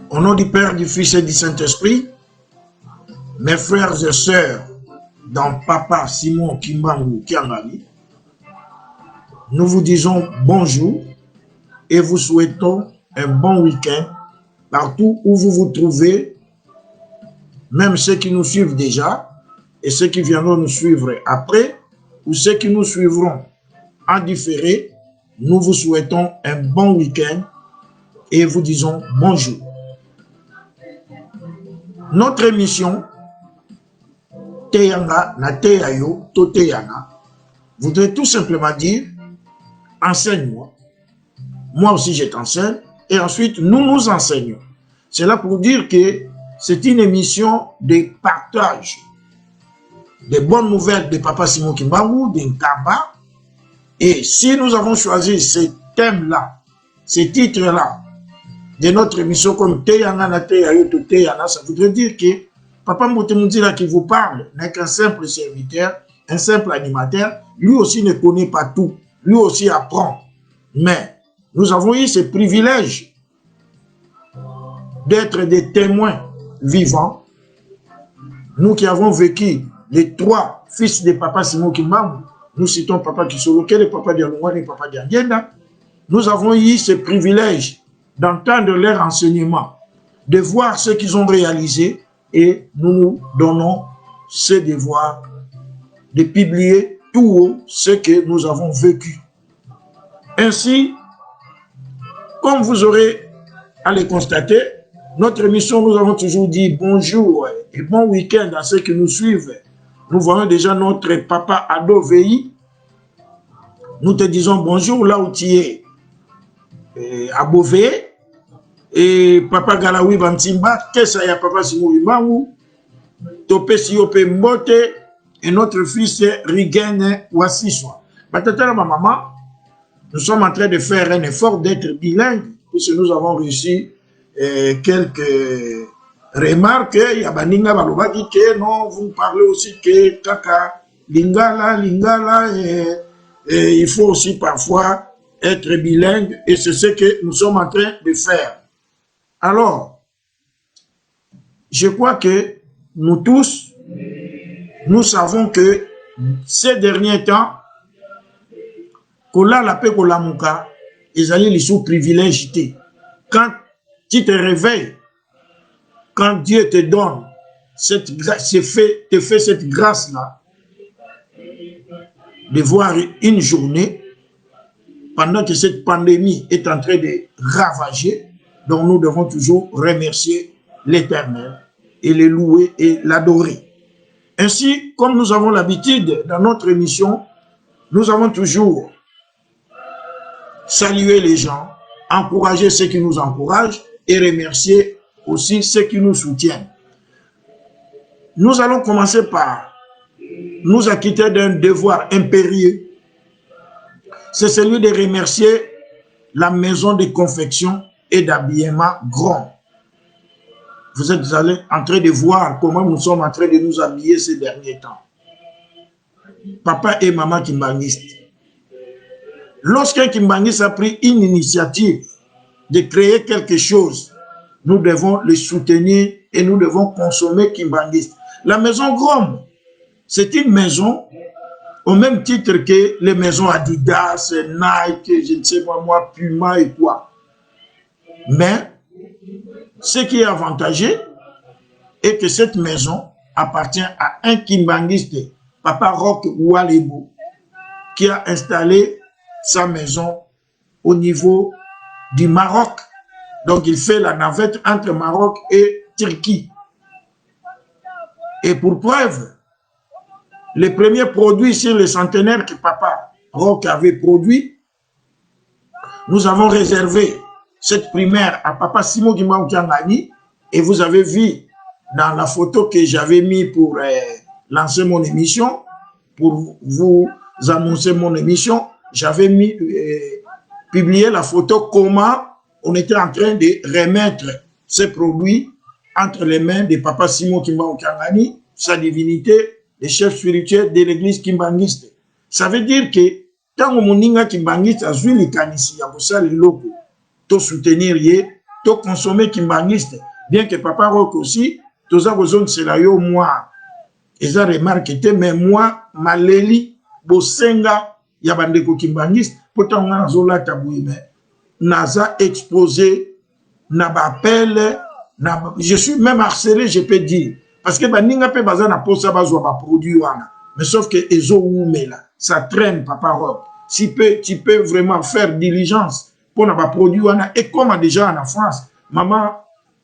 Au nom du Père, du Fils et du Saint-Esprit, mes frères et sœurs, dans Papa Simon Kimbangu Kiangani, nous vous disons bonjour et vous souhaitons un bon week-end partout où vous vous trouvez, même ceux qui nous suivent déjà et ceux qui viendront nous suivre après ou ceux qui nous suivront en différé. Nous vous souhaitons un bon week-end et vous disons bonjour. Notre émission Teyanga na Teyayo to Teyana voudrait tout simplement dire enseigne-moi. Moi aussi je t'enseigne et ensuite nous nous enseignons. C'est là pour dire que c'est une émission de partage des bonnes nouvelles de Papa Simon Kimbangu, d'Inkaba. Et si nous avons choisi ce thème-là, ce titre-là, de notre émission comme Teyanga na Teyayo to Teyana, ça voudrait dire que Papa Mbotemoundira qui vous parle n'est qu'un simple serviteur, un simple animateur. Lui aussi ne connaît pas tout. Lui aussi apprend. Mais nous avons eu ce privilège d'être des témoins vivants. Nous qui avons vécu les trois fils de Papa Simon Kimbangu, nous citons Papa Kisoloke, le Papa Dialongwa et le Papa Diangenda. Nous avons eu ce privilège d'entendre leurs enseignements, de voir ce qu'ils ont réalisé et nous nous donnons ce devoir de publier tout haut ce que nous avons vécu. Ainsi, comme vous aurez à le constater, notre émission, nous avons toujours dit bonjour et bon week-end à ceux qui nous suivent. Nous voyons déjà notre Papa Ado Veyi. Nous te disons bonjour là où tu es à Beauvais. Et Papa Galawi Bantimba, qu'est-ce qu'il y a Papa Simon Kimbangu, Topé Siope Mbote et notre fils Rigene Wassiswa. Patata ma maman, nous sommes en train de faire un effort d'être bilingue, puisque nous avons reçu quelques remarques. Il y a Baninga Balobaki que non, vous parlez aussi que Kaka, Lingala, et il faut aussi parfois être bilingue, et c'est ce que nous sommes en train de faire. Alors, je crois que nous tous, nous savons que ces derniers temps, Kola la paix Kola Mouka, ils allaient les sous-privilégiés. Quand tu te réveilles, quand Dieu te donne cette grâce, te fait cette grâce-là, de voir une journée, pendant que cette pandémie est en train de ravager, donc nous devons toujours remercier l'Éternel et le louer et l'adorer. Ainsi, comme nous avons l'habitude dans notre émission, nous avons toujours salué les gens, encourager ceux qui nous encouragent et remercier aussi ceux qui nous soutiennent. Nous allons commencer par nous acquitter d'un devoir impérieux. C'est celui de remercier la maison de confection et d'habillement grand. Vous êtes allés en train de voir comment nous sommes en train de nous habiller ces derniers temps. Papa et maman kimbanguistes. Lorsqu'un kimbangiste a pris une initiative de créer quelque chose, nous devons le soutenir et nous devons consommer kimbangiste. La maison Grom, c'est une maison au même titre que les maisons Adidas, Nike, je ne sais pas moi, Puma et quoi. Mais ce qui est avantageux est que cette maison appartient à un kimbangiste, Papa Rock Oualebo, qui a installé sa maison au niveau du Maroc. Donc il fait la navette entre Maroc et Turquie. Et pour preuve, les premiers produits sur le centenaire que Papa Rock avait produit, nous avons réservé cette primaire à Papa Simon Kimbangu Kiangani, et vous avez vu dans la photo que j'avais mis pour lancer mon émission, pour vous annoncer mon émission, j'avais mis publié la photo comment on était en train de remettre ces produits entre les mains de Papa Simon Kimbangu Kiangani, sa divinité, le chef spirituel de l'église kimbangiste. Ça veut dire que tant que moninga kimbangiste a joué les canisi, à ça les locaux, to soutenir yé, to consommer kimbangiste. Bien que Papa Rock aussi, tous ça besoin c'est là yo moi. Et ça remarque mais moi maleli bosenga ya bandeko kimbangiste pourtant on a zola taboué mais naza exposé na appel na je suis même harcelé je peux dire parce que baninga pe baza na posa bazwa ba produit wana mais sauf que ezo oumela ça traîne Papa Rock tu peux vraiment faire diligence pour na ba produit wana et comme déjà en France maman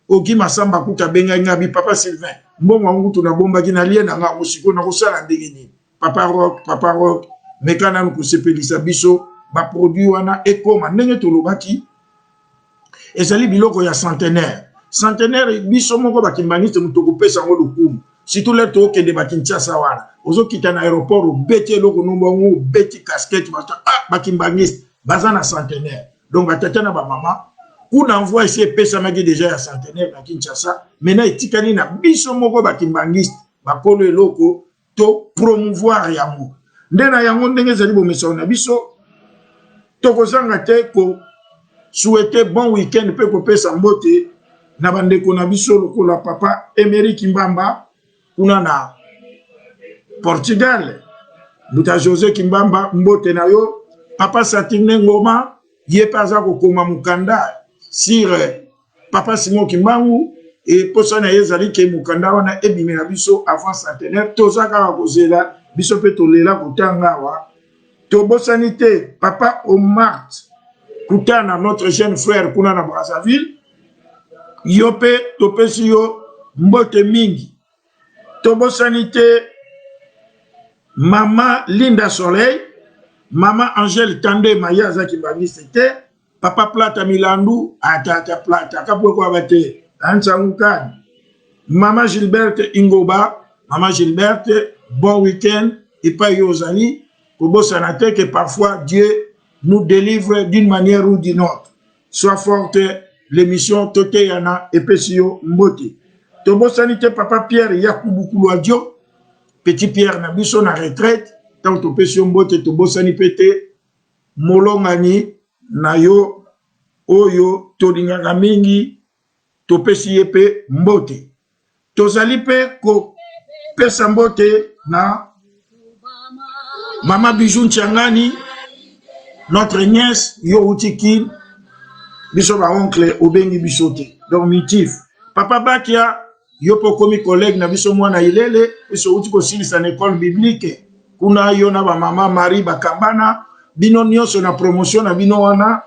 Oki Masamba kuta benga ngabi Papa Sylvain mbongo ngutu na bomba kina lien na nga musiko na kosala ndenge ni Papa Rock mekana ko sepelisa biso ba produit wana et comme ndenge tolobaki ezali biloko ya centenaire biso moko bakimbaniste mutoko pesa ngo lukumu surtout le to ke de bakinchasa wana ozo kita na aéroport obeti eloko nombongo obeti casquette bakimbangiste baza na centenaire donc batata na ba mama kuna envoie ese pesa maki déjà ya centenaire na Kinshasa maintenant etikani na biso moko bakimbangiste bakolo eloko to promouvoir yango ndena yango ndenge zali bomesa na biso tokozanga te ko souhaiter bon week-end pe ko pesa mbote na bandeko na biso lokola Papa Emery Kimbamba kuna na Portugal Buta José Kimbamba mbote na yo Papa Satine Ngoma ye paza ko koma mukanda sur Papa Simon Kimbangu et posana yezali ke mukanda wana ebimi na biso avant centenaire tozaka kozela biso pe tolela kotanga wa to bosanité Papa Omar Koutana notre jeune frère kuna na Brazzaville yope topesi yo mbote mingi to bosanité Maman Linda Soleil Maman Angèle Tande Mayaza Kimbangiste Papa Plata Milandu atata Plata kapwe kwa bate ansangukan Maman Gilberte Ingoba Maman Gilberte bon week-end et pas yozali pour sanate que parfois Dieu nous délivre d'une manière ou d'une autre soit forte l'émission Tote Yana et Pesio Mbote Tobo sanité Papa Pierre Yakubu Koulouadio Petit Pierre Nabiso na retraite tant to Pesio Mbote Tobo sanipete Molongani na yo oyo tolingaka mingi topesi ye pe mbote tozali pe ko pesa mbote na Mama Bijou Nchangani notre nièce yo utiki biso ba oncle obengi bisote donc mitif Papa Bakia yo po komi collègue na biso mwana ilele biso utiko silisa na école biblique kuna yo na ba mama Marie Bakambana bino nyonso na promotion na bino wana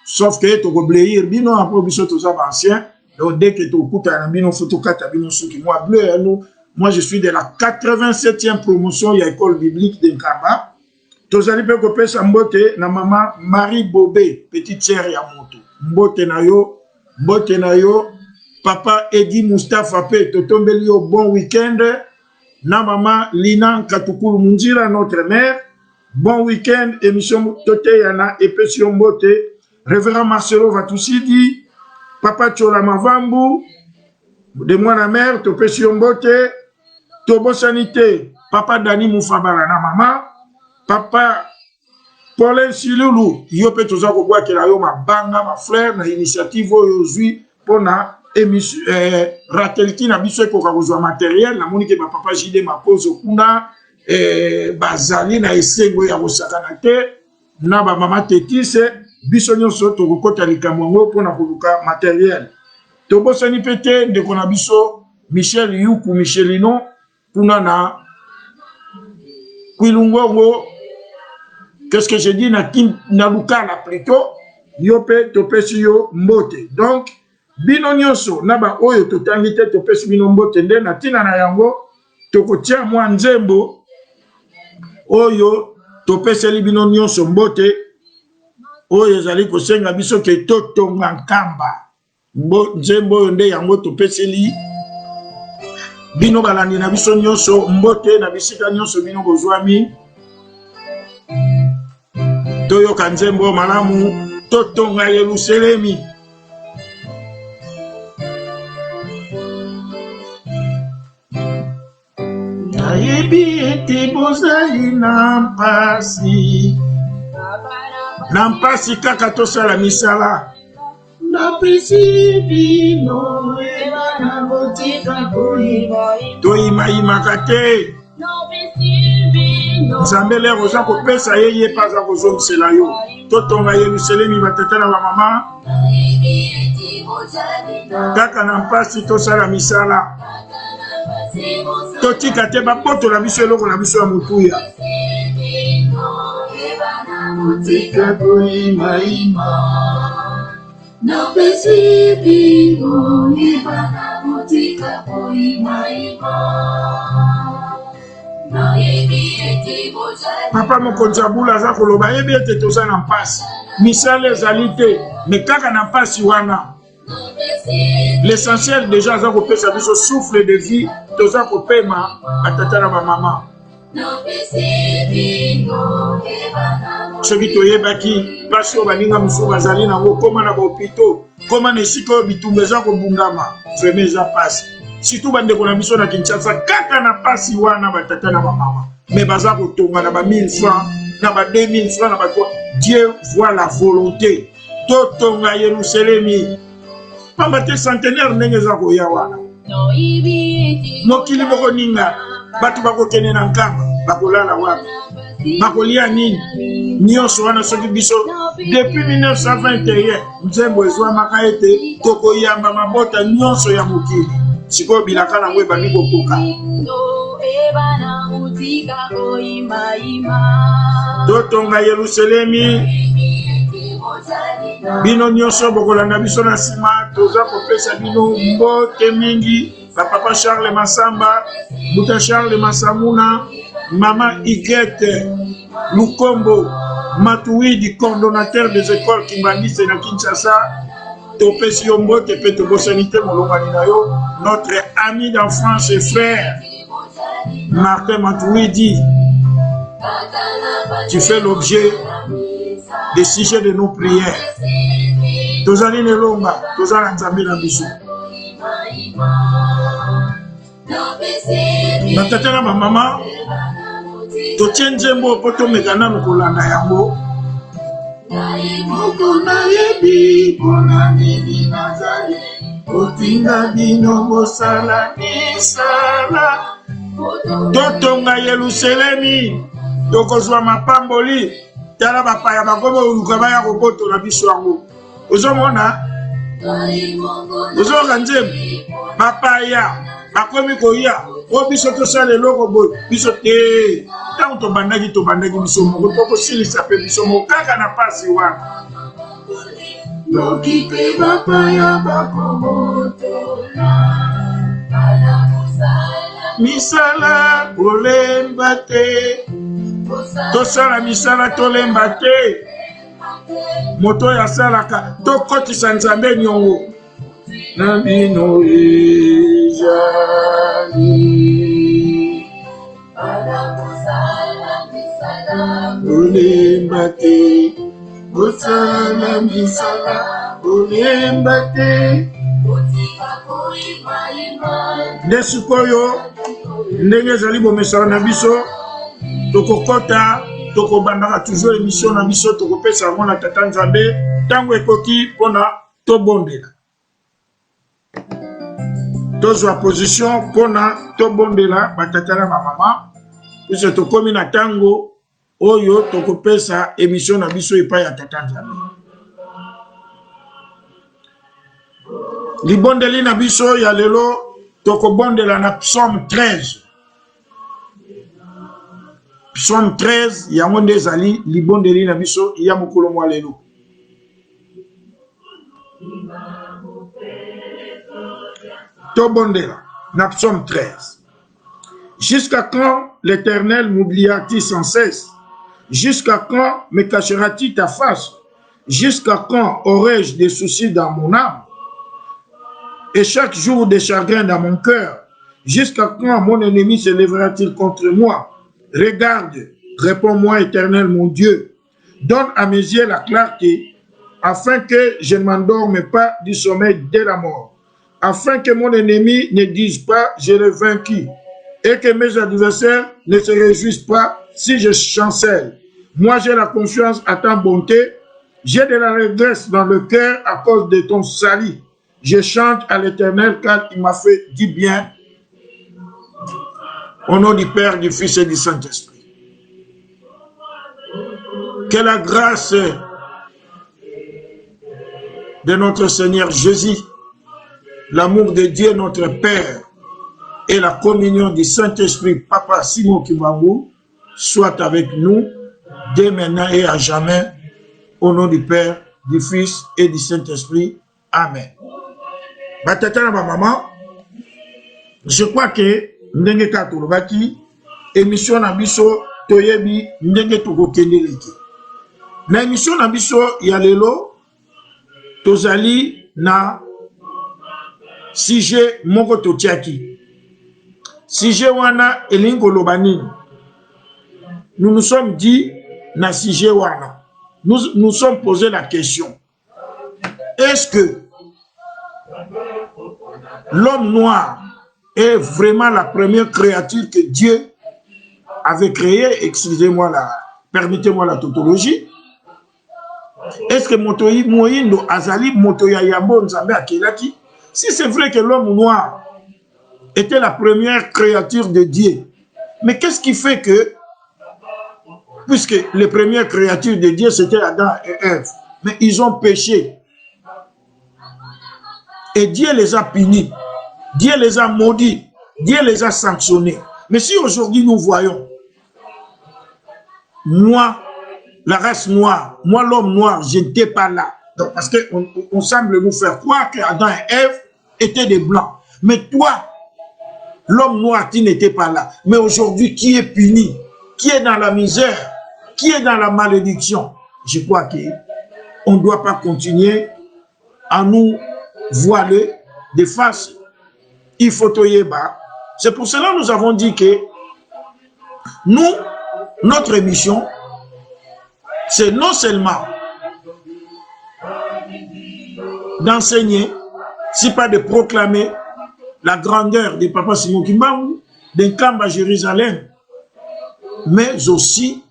sauf que to gobleir bino après biso to za ancien donc dès que to kuta na bino photo kata bino suki moi bleu nous moi je suis de la 87e promotion ya école biblique de Nkamba to zali pe ko pesa mbote na mama Marie Bobé petite sœur ya moto mbote na yo Papa Edi Mustafa pe to tombeli yo bon week-end na mama Lina Katukulu Munjira notre mère bon week-end, émission Tote Yana et Pesio Mbote, Révérend Marcelo Vatousidi, Papa Chola Mavambu, de moi la mère, to Pesio Mbote, Tobo Sanité, Papa Dani Moufabara na maman, Papa Paulin Siloulou, Yope Tozako Boakela yo ma banga, ma frère, na initiative aujourd'hui pour na émission, ratelki na biso ko kakozwa matériel, na monique ma papa Jide ma cause kuna, bazali na esengo ya kosakana te na ba mama tetise biso nyonso tokokota likambo ngo mpona koluka matériel tobosani pete ndeko na biso Michel Yuku Michelino kuna na Kwilungongo qu'est-ce que je dis na lukala plutôt yope topesi yo mbote donc bino nyonso na ba oyo totangi te topesi bino mbote nde na tina na yango tokotia mwa nzembo oyo topeseli bino nyonso mbote oyo ezali kosenga biso ke totonga nkamba nzembo oyo nde yango topeseli bino balandi na biso nyonso mbote na bisika nyonso bino bozwami toyoka nzembo malamu totonga Yerusalemi nayebi ete bozali na mpasi. Na mpasi kaka tosala misala. Napesi bino ebana botika koyima. Toyimayimaka te. Nzambe lero oza kopesa ye mpe aza kozongisela yo. Totonga Yerusalemi batata na bamama. Kaka na mpasi tosala misala. Totika te babotola biso eloko na biso ya motuya. Botika koyimayima. Napesi bino ebana botika koyimayima. Papa mokonzi abula aza koloba yebi ete toza na mpasi. Misala ezali te, me kaka na mpasi wana. L'essentiel déjà aza kopesa biso souffle de vie, toza kopema batata na bamama. Soki toyebaki basi oyo baninga mosusu bazali nango koma na bahopito, koma na esika oyo bitumba eza kobungama, vreme eza pasi. Surtout bandeko na biso na Kinshasa kaka na pasi wana batata na bamama. Mais baza kotonga na ba 1000 francs, na ba 2000 francs, na ba quoi. Dieu voit la volonté. Totonga Yerusalemi. Pamba te centenaire ndenge za koya wana. Mokili moko ninga batu bakokene na nkamba bakolala wapi? Bakolia nini? Nyonso wana soki biso depuis 1921 nzembo ezwamaka ete tokoyamba mabota nyonso ya mokili. Sikoyo bilaka nango ebandi kokoka. Totonga Yerusalemi. Bino nyonso bokolanda biso na nsima toza kopesa bino mbote mingi. Papa Charles Massamba, Buta Charles Massamuna, Maman Ikete Lukombo Matuidi, coordonnateur des écoles Kimbangise na Kinshasa. Topesi yo mbote pe tobosanite molongani na yo. Notre ami d'enfance et frère Martin Matuidi, tu fais l'objet des sujets de nos prières. Tozali nelonga, tozala nzambe na biso. Batata na bamama, totie nzembo po tomeka nanu kolanda yango. Moko nayebi mpona nini nazali kotinda bino bosala misala. Totonga Yerusalemi, tokozwa mapamboli. Tala bapaya bakomo uluka baya kobotola biso yango. Ozomona? Ozoka nzembo bapaya bakomi koya o biso tosala eloko boye biso te. Tango tobandaki biso moko tokosilisa pe biso moko kaka na pasi wana. Loki pe bapaya bakobotola misala kolemba te. Tosala misala tolemba te. Moto ya salaka tokotisa nzambe nyongo na bino ezali kolemba te. Kosala misala kolemba te. Nde sikoyo ndenge ezali bomesala na biso tokokota tokobandaka toujours émission na biso tokopesa yango na tata nzambe ntango ekoki mpona tobondela. Tozwa position mpona tobondela batata na bamama biso tokomi na ntango oyo tokopesa émission na biso epai ya tata nzambe. Libondeli na biso ya lelo tokobondela na psaume 13. Psaume 13 yango nde ezali libondeli na biso ya mokolo mwa lelo. Tobondela na psaume 13. Jusqu'à quand l'Éternel m'oubliera-t-il sans cesse? Jusqu'à quand me cachera-t-il ta face? Jusqu'à quand aurai-je des soucis dans mon âme? Et chaque jour des chagrins dans mon cœur? Jusqu'à quand mon ennemi se lèvera-t-il contre moi? Regarde, réponds-moi, Éternel mon Dieu. Donne à mes yeux la clarté, afin que je ne m'endorme pas du sommeil dès la mort. Afin que mon ennemi ne dise pas, je l'ai vaincu. et que mes adversaires ne se réjouissent pas si je chancelle. Moi, j'ai la confiance à ta bonté. J'ai de la régresse dans le cœur à cause de ton salut. Je chante à l'Éternel car il m'a fait du bien. Au nom du Père, du Fils et du Saint-Esprit. Que la grâce de notre Seigneur Jésus, l'amour de Dieu notre Père et la communion du Saint-Esprit, Papa Simon Kimbangu, soit avec nous dès maintenant et à jamais, au nom du Père, du Fils et du Saint-Esprit. Amen. Batata na maman, je crois que ndenge ka tolobaki émission na biso toyebi ndenge tokokendeleki. Na émission na biso ya lelo tozali na sujet moko totiaki. Sujet wana elingo lobani. Nous nous sommes dit na sujet wana. Nous sommes posé la question. Est-ce que l'homme noir est vraiment la première créature que Dieu avait créée? Excusez-moi permettez-moi la tautologie. Est-ce que Moïndo Azali Motoya Yambo Nzambe Akelaki? Si c'est vrai que l'homme noir était la première créature de Dieu, mais qu'est-ce qui fait que, puisque les premières créatures de Dieu c'était Adam et Ève, mais ils ont péché et Dieu les a punis, Dieu les a maudits, Dieu les a sanctionnés. Mais si aujourd'hui nous voyons, moi, la race noire, moi l'homme noir, je n'étais pas là. Donc, parce qu'on semble nous faire croire que Adam et Ève étaient des blancs. Mais toi, l'homme noir, tu n'étais pas là. Mais aujourd'hui, qui est puni, qui est dans la misère, qui est dans la malédiction, je crois qu'on ne doit pas continuer à nous voiler de face. Il faut toyeba. C'est pour cela que nous avons dit que nous, notre émission, c'est non seulement d'enseigner, si pas de proclamer la grandeur de Papa Simon Kimbangu, d'un camp à Jérusalem, mais aussi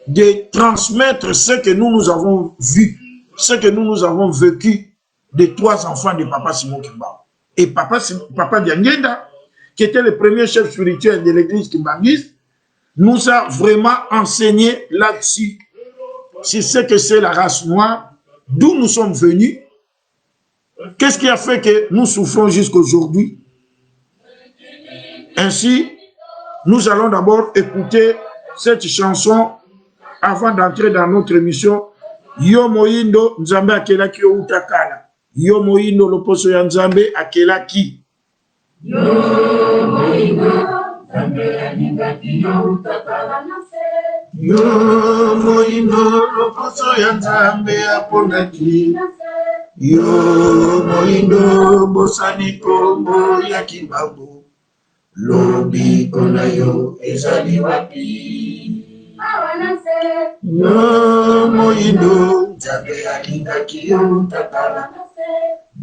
de transmettre ce que nous avons vu, ce que nous avons vécu des 3 enfants de Papa Simon Kimbangu. Et Papa Diangenda, qui était le premier chef spirituel de l'église kimbanguiste, nous a vraiment enseigné là-dessus, sur ce que c'est la race noire, d'où nous sommes venus, qu'est-ce qui a fait que nous souffrons jusqu'aujourd'hui. Ainsi, nous allons d'abord écouter cette chanson avant d'entrer dans notre émission. Yo Moïndo Nzambe akelaki yo utakala. Yo Moïndo loposo ya Nzambe akelaki. Yo Moïndo Nzambe alingaki yo utakala na se. Yo Moïndo loposo ya Nzambe aponaki. Yo Moïndo bosani kombo ya Kimbangu. Lobi kona yo ezali wapi. Yo Moïndo Nzambe alingaki yo utakala.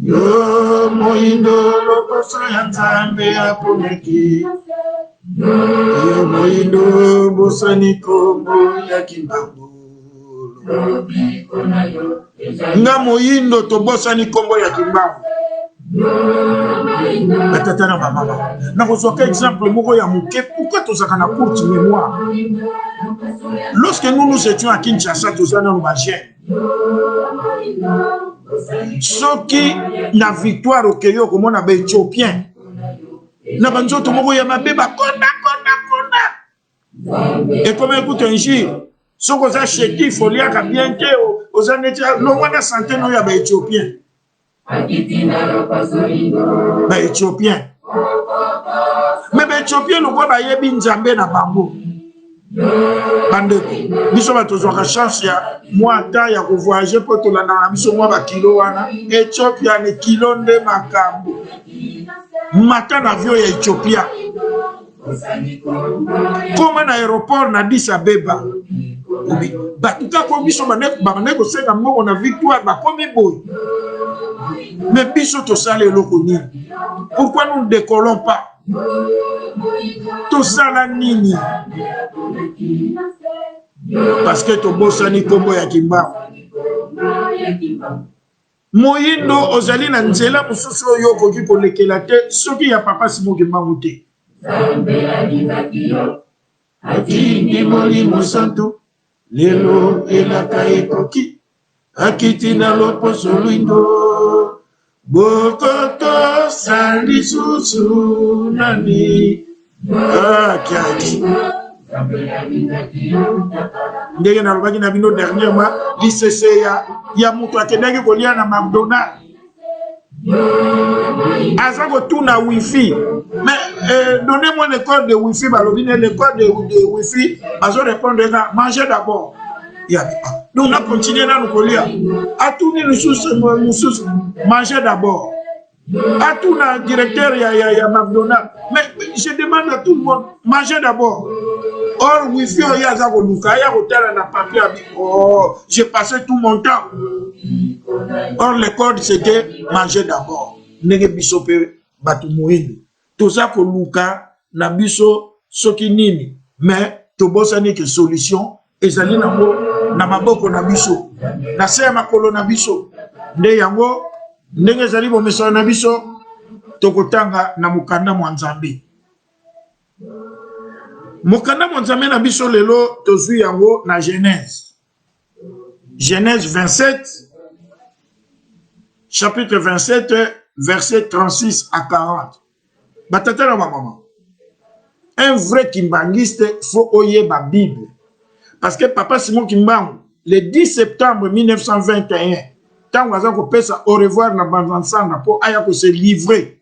Yo Moïndo loposo ya Nzambe aponaki. Yo Moïndo bosani kombo ya Kimbangu. Nga Moïndo tobosani kombo ya Kimbangu. Tata na mama. Na kozoka exemple moko ya muke, pourquoi tozaka na courte mémoire? Lorsque nous étions à Kinshasa, tozana no bagé. Soki na victoire au Keyo comme on a ba Éthiopien. Na banzoto moko ya mabeba kona. Et comme écoute un jour, ce qu'on a chéti, il faut lire qu'à bien que aux années, l'on a santé non ya ba Éthiopien. Ba Éthiopien. Mais ba Éthiopien nous voit ba yebi Nzambe na bango. Bandeko. Biso ba tozwa chance ya moi ta ya ko voyager pour tolanda na biso moi ba kilo wana. Éthiopia ne kilo nde makambo. Mata na avion ya Éthiopia. Comme un aéroport na Addis Abeba. Batuka ko biso baneko senga moko na victoire ba komi boy. Mais biso to sale lokoni. Pourquoi nous ne décollons pas? Tout ça la nini. Parce que to bosani kombo ya kimba. Moyindo ozali na nzela mususu oyo koki kolekela te soki ya papa Simon Kimbangu te. Akindi molimo santo lelo elaka ekoki akiti na loposo luindo bokoto sali susu nani akiati ndenge nalobaki na bino dernièrement lisese ya moto akendaki kolia na McDonald aza kotuna wifi mais donnez-moi le code de wifi balobi ne le code de wifi bazo répondre na manger d'abord ya donc on a continué na kolia atuni mususu manger d'abord atuna directeur ya McDonald mais je demande à tout le monde manger d'abord. Or wifi oyo aza koluka ya kotala na papier oh j'ai passé tout mon temps. Or le code c'était manger d'abord. Ndenge biso pe batu moyindo toza koluka na biso soki nini mais tobosani ke solution ezali nango na maboko na biso na se makolo na biso nde yango ndenge ezali bomeso na biso tokotanga na mukanda mwa Nzambe. Mokanda mwanzame na biso lelo tozui yango na Genèse. Genèse 27, chapitre 27, verset 36 à 40. Batata na maman. Un vrai kimbangiste faut oyer ma Bible. Parce que papa Simon Kimbangu, le 10 septembre 1921, tant qu'on a pesa au revoir na banzansanga pour aya ko se livrer.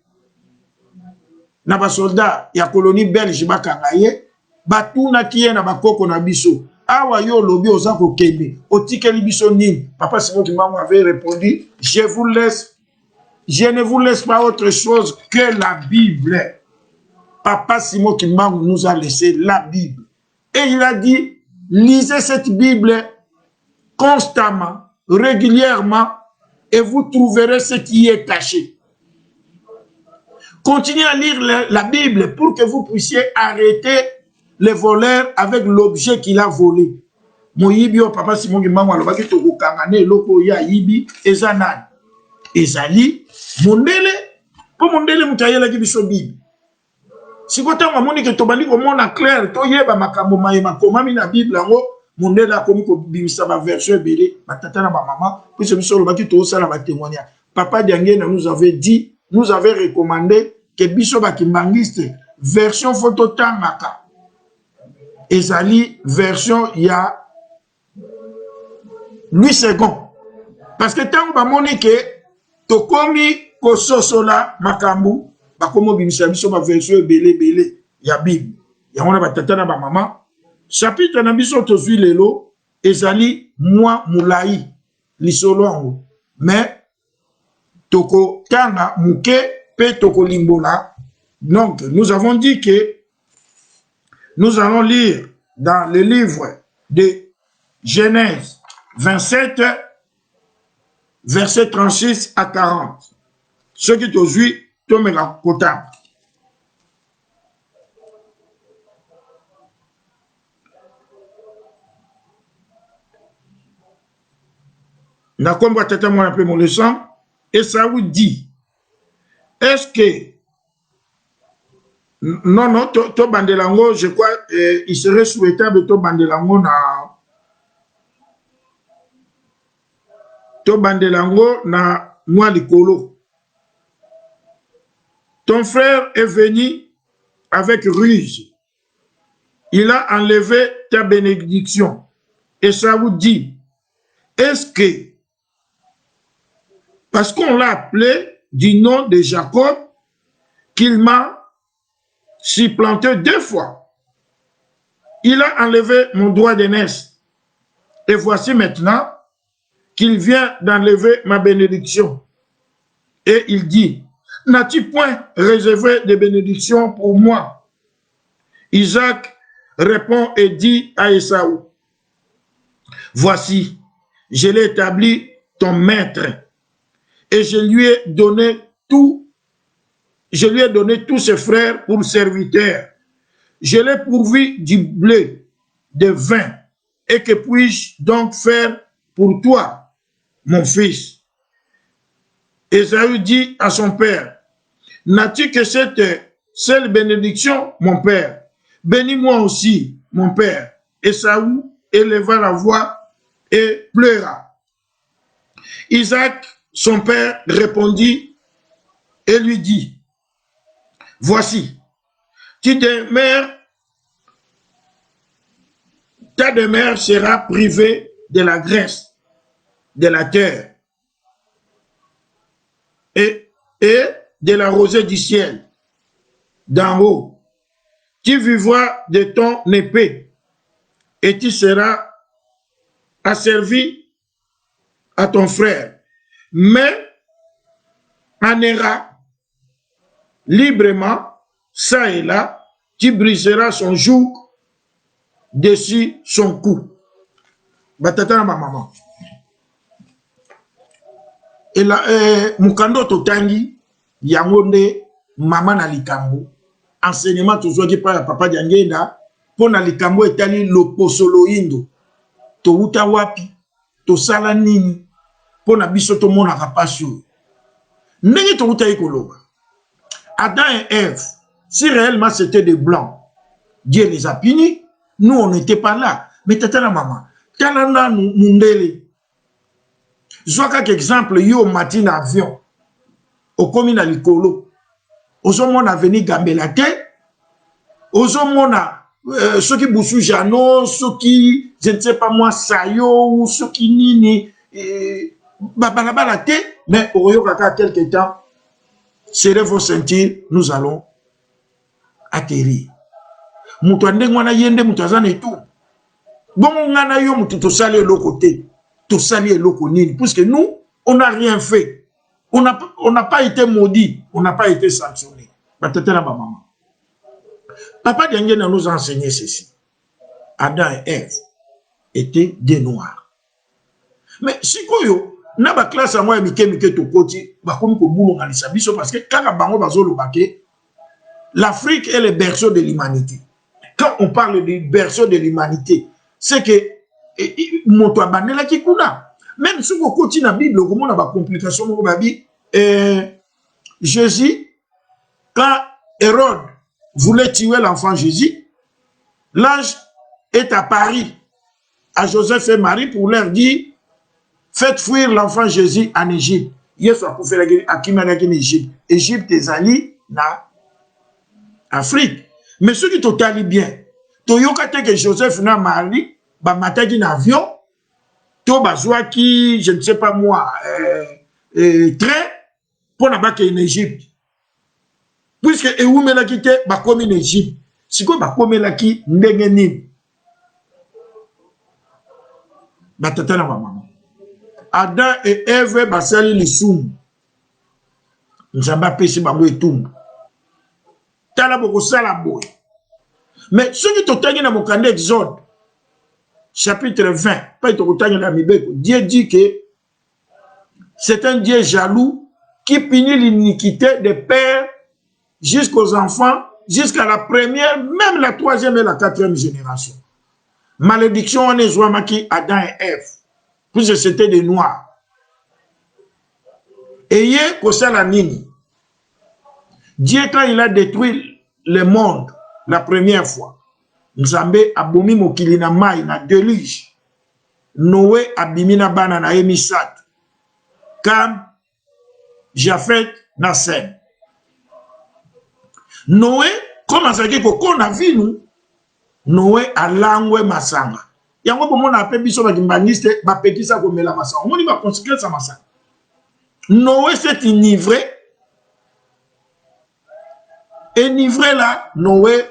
Na ba soldat ya colonie belge bakangaye. Batuna kiye na bakoko na biso awa yo lobi oza kokende otikeli biso nini. Papa Simon Kimbangu avait répondu je ne vous laisse pas autre chose que la Bible. Papa Simon Kimbangu nous a laissé la Bible et il a dit lisez cette Bible constamment, régulièrement et vous trouverez ce qui est caché. Continuez à lire la Bible pour que vous puissiez arrêter les voleurs avec l'objet qu'il a volé. Moyibio papa Simon Kimbangu alobaki tokokangane loko ya yibi ezanan. Ezali mondele po mondele mutayela ki biso Bible. Sikota mamoni ke tobandi komona clair to yeba makambo mayema komami na Bible ngo mondele akomi ko bimisa ba version belé batata na ba mama puis biso lobaki to sala ba témoignage. Papa Diangena nous avait dit, nous avait recommandé que biso ba kimbangiste version photo tangaka. Ezali version ya 8 secondes. Parce que tant que monique tokomi kososola makambu bakomo bimisa biso ba version belé ya Bible. Ya on a batata na ba maman. Chapitre na biso tozui lelo ezali moi mulai lisolo ango. Mais toko tanga muke pe toko limbola. Donc nous avons dit que nous allons lire dans le livre de Genèse 27, verset 36 à 40. Ce qui te suit, tu me racontes. D'accord, moi un peu mon leçon. Et ça vous dit, est-ce que non, to bandelango, je crois, il serait souhaitable to bandelango na moi likolo. Ton frère est venu avec ruse. Il a enlevé ta bénédiction. Et ça vous dit, est-ce que, parce qu'on l'a appelé du nom de Jacob, qu'il m'a supplanté 2 fois. Il a enlevé mon droit d'aînesse. Et voici maintenant qu'il vient d'enlever ma bénédiction. Et il dit, n'as-tu point réservé de bénédiction pour moi? Isaac répond et dit à Ésaü, voici, je l'ai établi ton maître et je lui ai donné tout Je lui ai donné tous ses frères pour serviteurs. Je l'ai pourvu du blé, de vin. Et que puis-je donc faire pour toi, mon fils? Ésaü dit à son père, n'as-tu que cette seule bénédiction, mon père? Bénis-moi aussi, mon père. Ésaü éleva la voix et pleura. Isaac, son père, répondit et lui dit, voici, ta demeure sera privée de la graisse de la terre et de la rosée du ciel d'en haut. Tu vivras de ton épée et tu seras asservi à ton frère, mais en ira librement, ça et là, tu briseras son joug dessus son cou. Batata na ma maman. Et là, mukando totangi, yangonde, maman na likambo, enseignement toujours qui par papa Diangenda, pour na likambo etali loposolo indo, to uta wapi, to sala nini, pour na biso to mona kapasio. Ndenge to uta ikoloba. Adam et Ève, si réellement c'était des blancs, Dieu les a punis, nous on n'était pas là. Mais tata la maman, talana mundele. Zoaka exemple, yo matin avion, au commune likolo, ozo mona veni gambela te, ozo mona ceux qui boussou jano, ceux qui, je ne sais pas moi, sayo, ou ceux qui nini, babalabala te, mais au kaka quelque temps, serez vos sentir, nous allons atterrir. Moutouande ngwana yende moutouazan et tout. Bon, on a yo moutou sali l'autre côté. Tout sali l'autre nini. Puisque nous, on n'a rien fait. On n'a pas été maudit. On n'a pas été sanctionné. Maman. Papa Diangena nous a enseigné ceci. Adam et Ève étaient des noirs. Mais si koyo, na ba classe à moi mike to koti, ba komi ko boulot ngalisa biso parce que kaka bango bazolo bake, l'Afrique est le berceau de l'humanité. Quand on parle du berceau de l'humanité, c'est que moto abanela ki kuna. Même si on continue la Bible, on a des complications. Jésus, quand Hérode voulait tuer l'enfant Jésus, l'ange est à Paris, à Joseph et Marie, pour leur dire, faites fuir l'enfant Jésus en Égypte. Il faut faire la guerre à Égypte. Égypte est allée dans Afrique. Mais ceux qui t'ont bien, Toyokate que Joseph n'a Marie, bah matagi un avion, to bazwa qui, je ne sais pas moi, train pour n'abattre en Égypte. Puisque Eoume l'a quitté, bah comme en Égypte. Si quoi bah comme l'a quitté, n'engenim. Bah tata la maman. Adam et Ève bah sali les soum. Nous avons péché bah et tout. Tala boko sala boy. Mais ceux qui t'ont dans mon candidat Exode, chapitre 20, pas dans Dieu dit que c'est un Dieu jaloux qui punit l'iniquité des pères jusqu'aux enfants, jusqu'à la première, même la troisième et la quatrième génération. Malédiction en Ezouamaki, Adam et Ève, puisque c'était des noirs. Et la nini. Dieu, quand il a détruit le monde la première fois, Nzambe abomi mokili na mai na déluge. Noé abimi na bana na emisat. Kam, Japhet na Sem. Noé, comme ça dit qu'on a vu nous, Noé a langwe masanga. Yango bomo na pe biso ba kimbaniste ba pekisa ko mela masanga. Moni ba conséquence masanga. Noé s'est enivré. Enivré là, Noé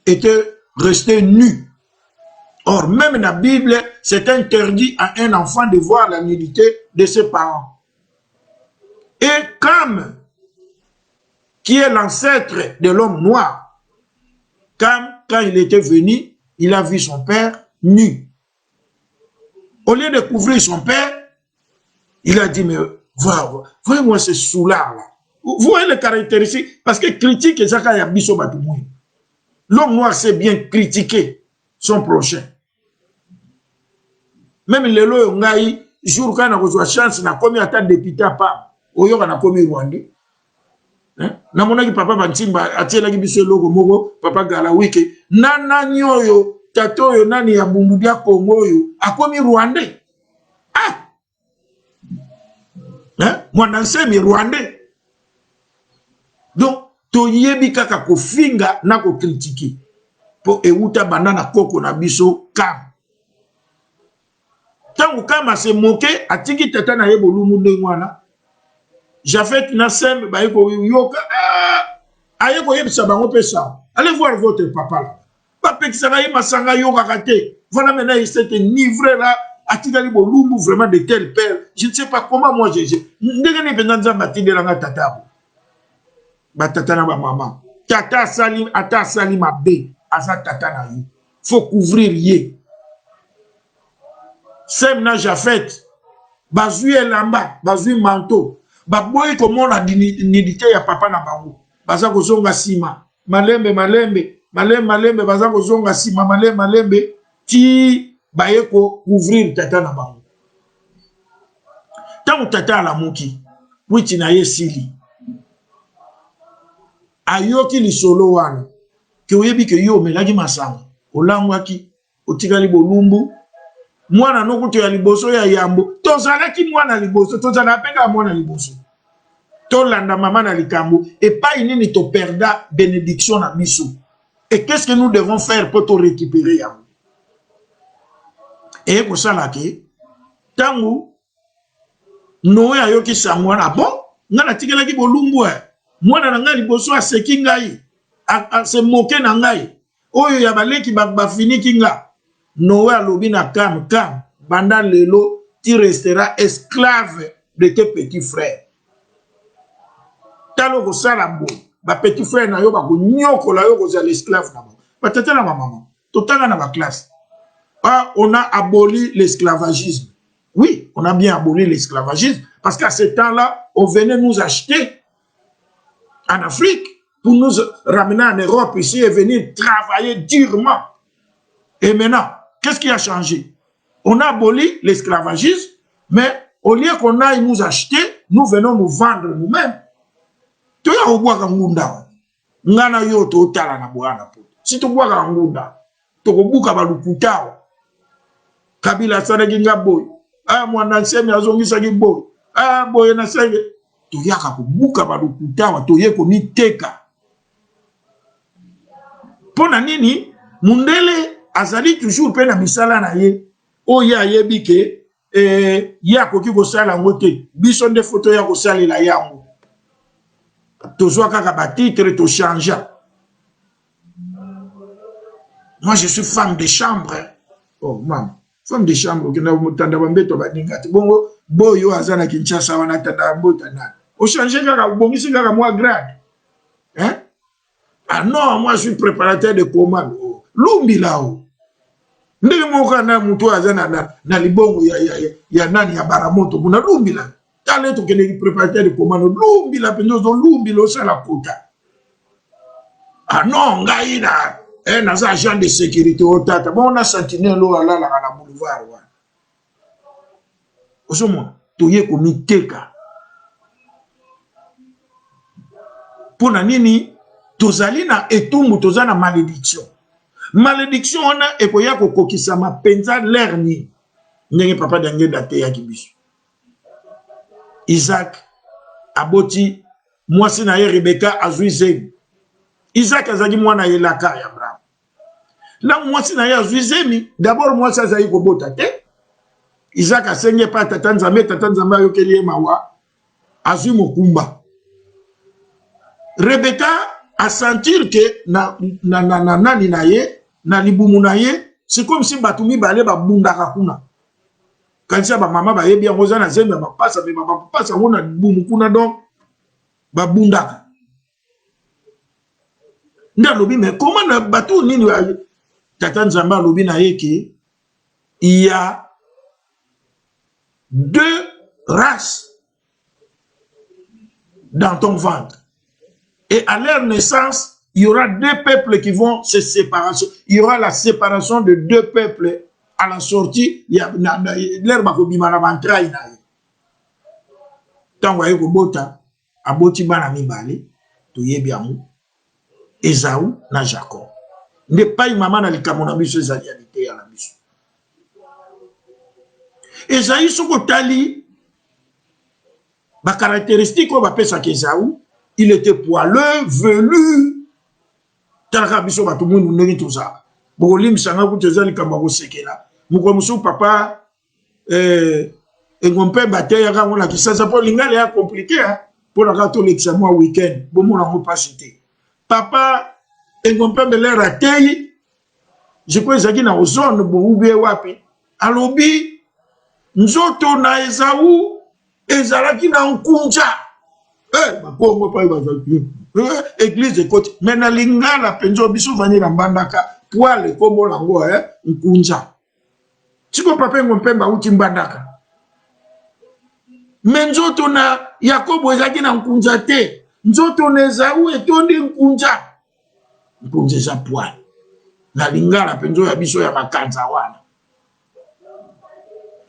était resté nu. Or, même dans la Bible, c'est interdit à un enfant de voir la nudité de ses parents. Et Cam, qui est l'ancêtre de l'homme noir, Cam, quand il était venu, il a vu son père nu. Au lieu de couvrir son père, il a dit, mais voyez-moi ce soulard là. Vous voyez les caractéristiques? Parce que critique, c'est ça, il y a biso batoumoui. L'homme noir sait bien critiquer son prochain. Même les lois, ngai jour quand on a reçu chance, na commis atta député pas. Oyo na commis Rwandais. Na monaki papa bantimba atiela ki biso logo moko papa gala wiki nana nyoyo tato yo nani ya bumbu bya Kongo yo akomi Rwandais. Ah. Mwana nsemi Rwandais. Donc toyebi kaka kofinga na ko critiquer. Po euta banana koko na biso kam. Tangu kama se moke atiki tata na yebo lumu ndengwana. Jafet na sembe ba yeko yoka ayeko yebisa bango pesa. Allez voir votre papa là. Papa qui sera yema sanga yoka kate. Voilà maintenant il s'est livré là atika libo lumu vraiment de tel père. Je ne sais pas comment moi j'ai. Ndenge ni penza matinde la tata. Ba tata na ba maman. Tata salim ata salim abe asa tata na yo. Faut couvrir yé. Sem na Jafet bazui elamba bazui manteau baboyi komona nidité ya papa na bango baza kozonga sima malembe baza kozonga sima malembe ti bayeko couvrir tata na bango tangu tata la muki witi na ye sili ayoki lisolo wana ke oyebi ke yo melaki masanga olangwaki otikali bolumbu mwana nokuto ya liboso ya yambo tozalaki mwana liboso tozala penga mwana liboso tolanda mama na likambo et pas nini to perda bénédiction na biso et qu'est-ce que nous devons faire pour te récupérer yambo et ko sala ke tangu Noé ayoki sangwana bon ngana tikelaki bolumbu mwana na ngai liboso aseki ngai se moke na ngai oyo ya baleki ba finiki nga Noé alobi na kam banda lelo tu resteras esclave de tes petits frères. Talo ko sala bo ba petit frère na yo ba ko nyoko la yo ko za l'esclave na ba. Ba tata na maman. Totanga na ba classe. Ah, on a aboli l'esclavagisme. Oui, on a bien aboli l'esclavagisme parce qu'à ce temps-là, on venait nous acheter en Afrique pour nous ramener en Europe ici et venir travailler durement. Et maintenant, qu'est-ce qui a changé? On a aboli l'esclavagisme, mais au lieu qu'on aille nous acheter, nous venons nous vendre nous-mêmes. Tu as oublié ngunda. Ngana yo to tala na bwana po. Si tu bois ngunda, to ko buka balukutao. Kabila sana ginga boy. Ah mwana nsemi azongisa gi boy. Ah boy na senge. To yaka ko buka balukutao to ye ko ni teka. Pona nini? Mundele azali toujours pe na misala na ye o ya yebi ke ya koki ko sala ngote biso nde photo ya ko salela yango to zwa kaka ba titre to changer. Moi je suis femme de chambre. Oh maman, femme de chambre ke na mutanda bambeto badingati bongo boyo azana Kinshasa wana tanda mbota na o changer kaka bongisi kaka moi grade hein. Ah non, moi je suis préparateur de commande. Lumbi lao. Ndenge moka na mutu azana na libongo ya nani ya baramoto kuna lumbi la. Tale to kele préparateur de commande lumbi la pendozo lumbi lo sala kota. Ah non, ngai na za agent de sécurité au tata. Bon na sentinelle lo ala la na boulevard wa. Osomo to ye komiteka. Pona nini tozali na etumbu tozana malédiction. Malédiction on a ekoya ko kokisama penza lerni ndenge papa dange date ya kibiso. Isaac aboti mwasi na ye Rebecca azuize. Isaac azaki mwana yelaka ya Abraham. La mwasi na ye azuizemi d'abord mwasi azali ko bota te. Isaac asenge pa tata nzambe ayokeli mawa azui mokumba. Rebecca a sentir que nani na ye na libumu na ye c'est comme si batumi balé ba bundaka kuna kanisa ba mama ba yebi yango za na zembe ba pasa be ba pasa ngona libumu kuna donc ba bundaka nda lobi mais comment na batu nini tata nzamba lobi na ye ke il y a deux races dans ton ventre. Et à leur naissance, il y aura deux peuples qui vont se séparer. Il y aura la séparation de deux peuples à la sortie. Il y a l'herbe qui bima na bantraille na. Tango ayeko bota aboti bana mibale to yebiamu Esaú na Jacob. Ne pas maman na likambo na biso ezalialité ya na biso. Esaú soko tali ba caractéristique ko ba pesa ke Esaú, il était poileux, velu. Talaka biso ba tout monde ndenge toza. Bolim sanga ku tezali kamba ko sekela. Muko musu papa engompe bate ya ngona kisasa po lingale ya compliqué hein pour la gato l'examen week-end. Bon mon ngo pas cité. Papa engompe bele ratei. Je crois ezaki na ozone bo ubie wapi. Alobi nzoto na Esaú ezalaki na nkunja. Bakongo pa bazaki. Église de côté. Mais na lingala penzo biso vani na mbandaka poile kombo lango nkunja. Siko papa ngompe ba uti mbandaka. Mais nzoto na Yakobo ezaki na nkunja te. Nzoto na Esaú etondi nkunja. Nkunja za poile. Na lingala penzo ya biso ya makanza wana.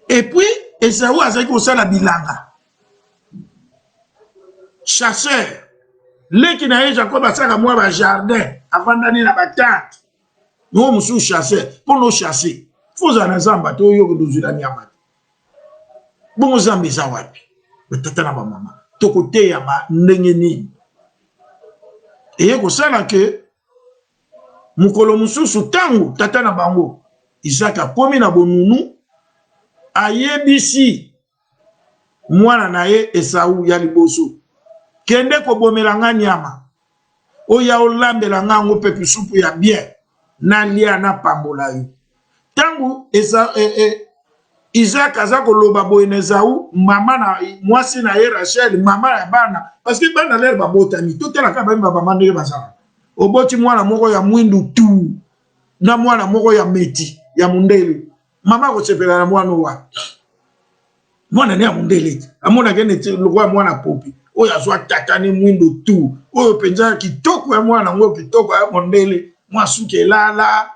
Et puis Esaú azaki kosala bilanga. Chasseur. Leki na ye Jacob asaka mwa ba jardin avandani na batante. No musu chasseur pour nous chasser. Foza na zamba to yo kuduzula nyama. Bongo zamba za wapi? Tata na ba mama. To kote ya ba ndenge nini. Eye kosala ke mukolo mususu tangu tata na bango Isaka komi na bonunu ayebisi mwana na ye Esaú ya liboso. Kende ko bomela nga nyama. Oya olambela nga ngo pepe supu ya bien. Na lia na pambola yo. Tangu Isaac azako loba boye na Esaú, mama na mwasi na ye Rachel, mama ya bana. Parce que bana l'air babotami. Tout est la ka ba mama ndenge bazala. Oboti mwana moko ya mwindu tu. Na mwana moko ya meti ya mundele. Mama ko sepela na mwana wa. Mwana ne ya mundele. Amona kene lokwa mwana popi. Oya zwa tatani mwindo tu. Oyo penza kitoko ya mwana ngo kitoko ya mondele. Mwasuke lala.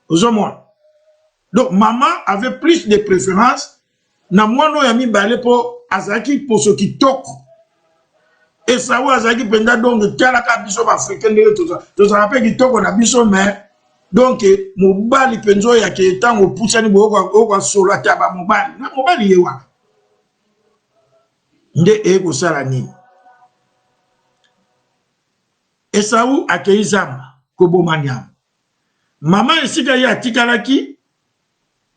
Ozomona. Donc maman avait plus de préférence na mwana ya mibale po azaki poso kitoko. Esaú azaki penza donc kala ka biso ba africain ndele toza. Toza rappelle kitoko na biso mais donc mobali penzo ya ke tango pusani bo ko solo ataba mobali. Na mobali yewa. Nde ego sala nini. Esaú akei zamba koboma nyama. Mama esika ya tikalaki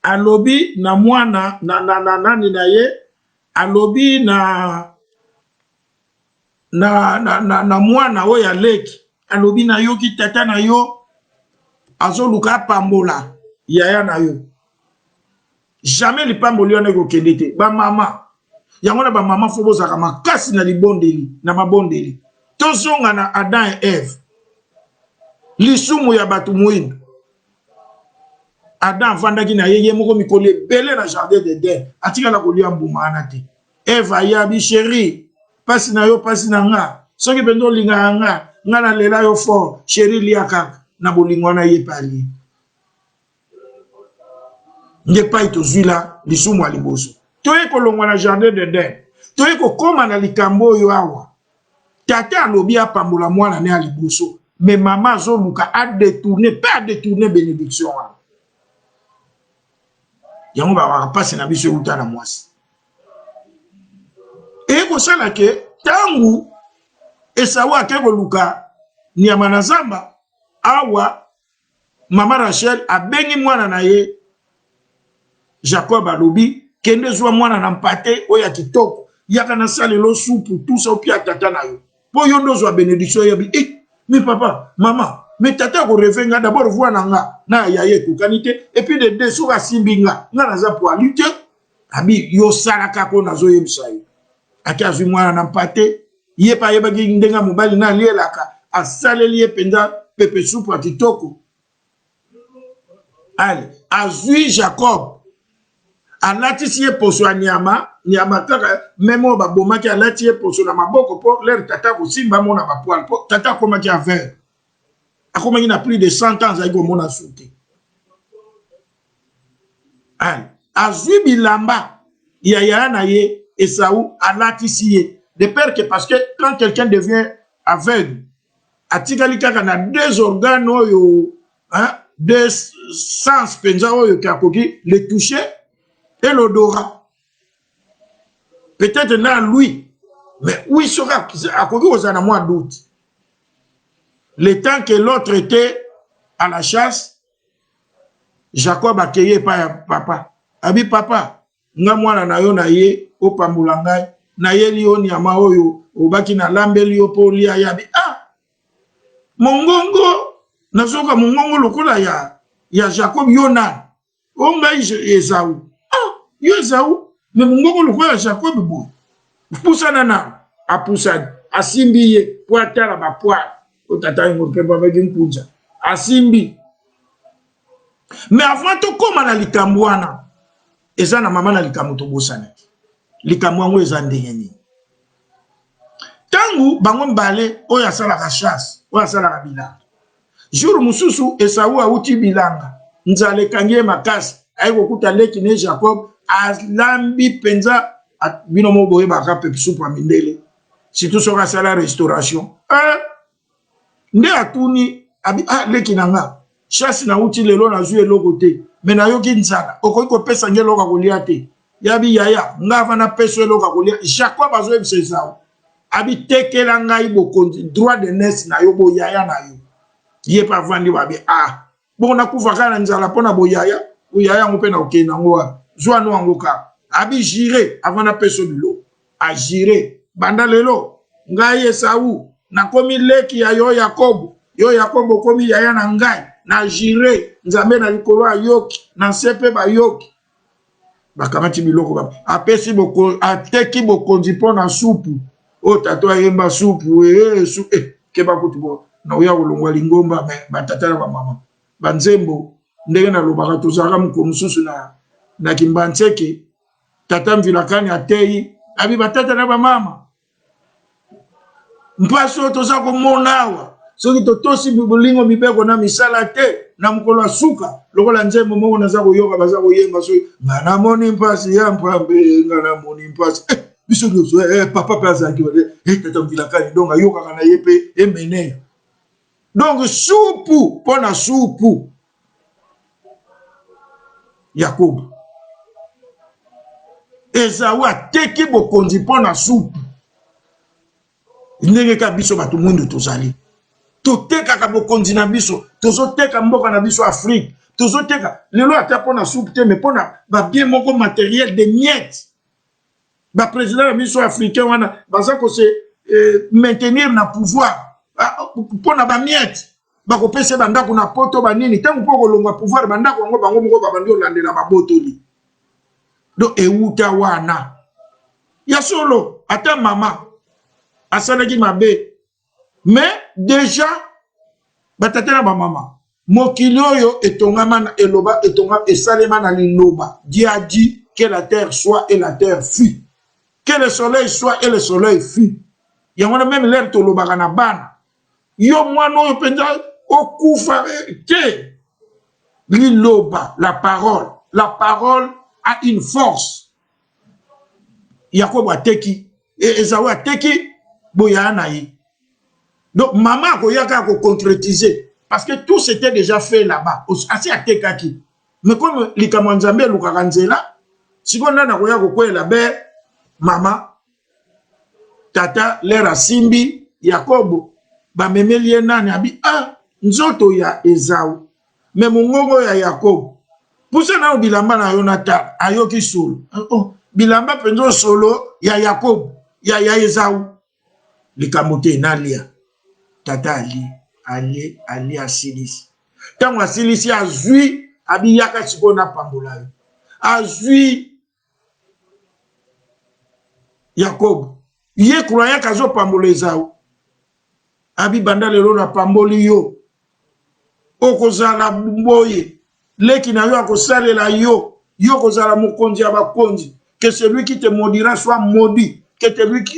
alobi na mwana nani na ye alobi na mwana oyo ya leki alobi na yo ki tata na yo azoluka pambola yaya na yo. Jamais lipamboli wana ekokende te. Ba mama yango na ba mama fo bozaka makasi na libondeli na mabondeli. Tozonga na Adam et Ève. Lisumu ya batu mwindu. Adam vandaki na yeye moko mikole bele na jardin d'Eden. Atika la kolia mbuma anate. Ève ayabi chéri. Pasi na yo pasi na nga. Soki bendo linga nga. Nga na lela yo fort. Chéri liaka. Na bolingwa na ye pali. Ngepa ito zwila lisumu aliboso. Toye kolongwa na jardin d'Eden. Toye koma na likambo yo awa. Tata alobi apambola mwana ne aliboso. Mais maman zoluka a détourné, pas détourné bénédiction. Yango ba wa passe na biso uta na mwasi. E ko sala ke tangu Esaú akeko luka nyama na zamba awa mama Rachel abengi mwana na ye Jacob alobi kende zwa mwana na mpate oya kitoko yaka na salelo supu tout ça opia tata na yo. Po yondo zwa bénédiction yabi mi papa mama mais tata ko revenga d'abord voir na yaye kukanite et puis de dessous ka simbinga nga naza po alute abi yo salaka ko nazo yebisa yo akazu mwana na mpate ye pa yeba ki ndenga mobali na lielaka asaleli ye penza pepe soupe atitoko. Allez, azui Jacob alati ye poso ya nyama kaka même oyo babomaki alati ye poso na maboko mpo lere tata kosimba mo na bapoile mpo tata akomaki aveugle akomaki na plus de 100 ans azalaki komona su te azwi bilamba ya yaya na ye Esaú alatisi ye de peur que parce que quand quelqu'un devient aveugle atikali kaka na deux organes oyo deux sens penza oyo kakoki le toucher et l'odorat. Peut-être là, lui, mais où il sera, à quoi vous en avez moins doute. Le temps que l'autre était à la chasse, Jacob a cueilli par papa. Abi papa, nga mwana na yo na ye, o pambulangai, na ye li o nyama oyo, o baki na lambe li o po li ayabi. Mongongo, nazoka mongongo lokola ya Jacob yona. O ngai Esaú. Yo Esaú, mais mongongo lokola Jacob boy. Poussana na, a poussana, a simbi ye, pour atteindre ma poire. O tata ngo pepa avec une pouja. A simbi. Mais avant to koma na likambo wana, eza na mama na likambo to bosana. Likambo ngo eza ndenge ni. Tangu bango mbale oyo asala chasse, oyo asala bilanga. Jour mususu Esaú auti bilanga. Nzale kangie makasi, aiko kuta leki ne Jacob alambi penza bino mo boye baka pe soupe mindele. Surtout sur la restauration. Nde atuni abi leki nanga. Chasse na uti lelo na zue loko te. Mena yoki nzala. Okoki ko pesa ngelo ka kolia te. Yabi yaya ngava na peso loko ka kolia. Jacob azo ebisesa. Abi tekela ngai bokonzi droit de naissance na yo bo yaya na yo. Ye pa vandi babi bon na kufa kana nzala pona bo yaya. Bo yaya ngope na okena ngoa. Zwa no angoka. Abi jire avant na peso bilo. A jire banda lelo ngai Esaú na komi leki ya yo Yakobo. Yo Yakobo komi yaya na ngai. Na jire nzambe na likolo ayoki na sepe ba yoki bakamati biloko ba apesi boko ateki bokonzi pona supu o tato ayemba supu ke bakuti bo na uya kolongwa lingomba batata na mama banzembo ndenge na lobaka tozaka mukomususu na kimbantseke tata mvilakani atei abi batata na mama mpaso toza komonawa soki totosi bulingo mibeko na misala te na mukolo suka lokola nzembo moko naza koyoka baza koyemba so ngana moni mpasi ya mpambe ngana moni mpasi biso dozo papa pasa ki tata mvilakani donc ayoka kana yepe emene donc supu pona supu Yakob Esaú ateki bokonzi pona supu ndenge ka biso batu mwindu tozali toteka ka bokonzi na biso tozoteka mboka na biso Afrique tozoteka lelo ata pona soupe te mais pona ba bien moko matériel de miettes ba président na biso africain wana baza ko se maintenir na pouvoir pona ba miettes ba ko pese bandako na poto ba nini tangu poko longwa pouvoir bandako ngo bango moko ba bandi olandela babotoli do euta wana ya solo ata mama asalaki mabe mais déjà batata na ba mama mokili oyo etongama na eloba etonga esalema na liloba Dieu a dit que la terre soit et la terre fut, que le soleil soit et le soleil fut. Yango na même l'air to lobaka na bana yo mwana oyo penza okufa te liloba la parole a une force. Yakobo ateki Esaú ateki boya na ye. Donc maman koyaka ko concrétiser parce que tout s'était déjà fait là-bas. Asi atekaki. Mais comme likamwa nzambe lukaka nzela, sikona na koya ko kwela be mama tata lera simbi Yakobo ba memelie nani abi nzoto ya Esaú. Mais mongongo ya Yakobo. Pousa na bilamba na Yonatan ayoki solo. Bilamba penzo solo ya Yakobo ya Esaú. Likamote nalia. Tata ali asilisi. Tango asilisi azui abiyaka sikona pambola. Azui Yakob. Ye croyant kazo pambola Esaú. Abi banda lelo na pamboli yo. Okozala mboye. Leki na yo akosalela yo. Yo kozala mokonzi ya bakonzi. Que celui qui te maudira soit maudit. Que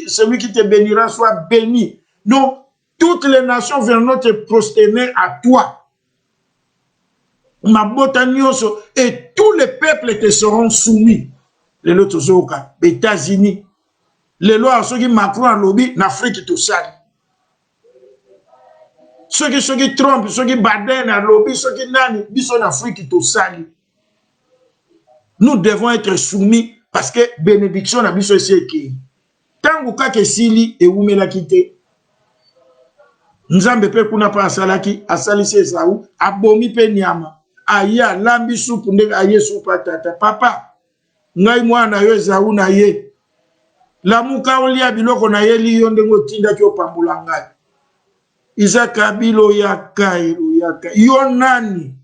celui qui te bénira soit béni. Donc, toutes les nations viendront te prosterner à toi. Et tous les peuples te seront soumis. Les lois les États-Unis. Les lois ceux qui Macron en lobby, en Afrique tout ça. Ceux qui Trump, ceux qui Biden en lobby, ceux qui Nani, ils sont en Afrique tout ça. Nous devons être soumis parce que bénédiction n'a biso qui. Tant que sili et où me la quitter. Nzambe pe kuna pa asalaki asalisi Esaú abomi pe nyama aya lambi soupu nde aye soupa tata papa ngai mwana yo Esaú na ye lamuka olia biloko na ye liyo ndengo tinda ki opambula ngai Isaka bilo ya kai yo nani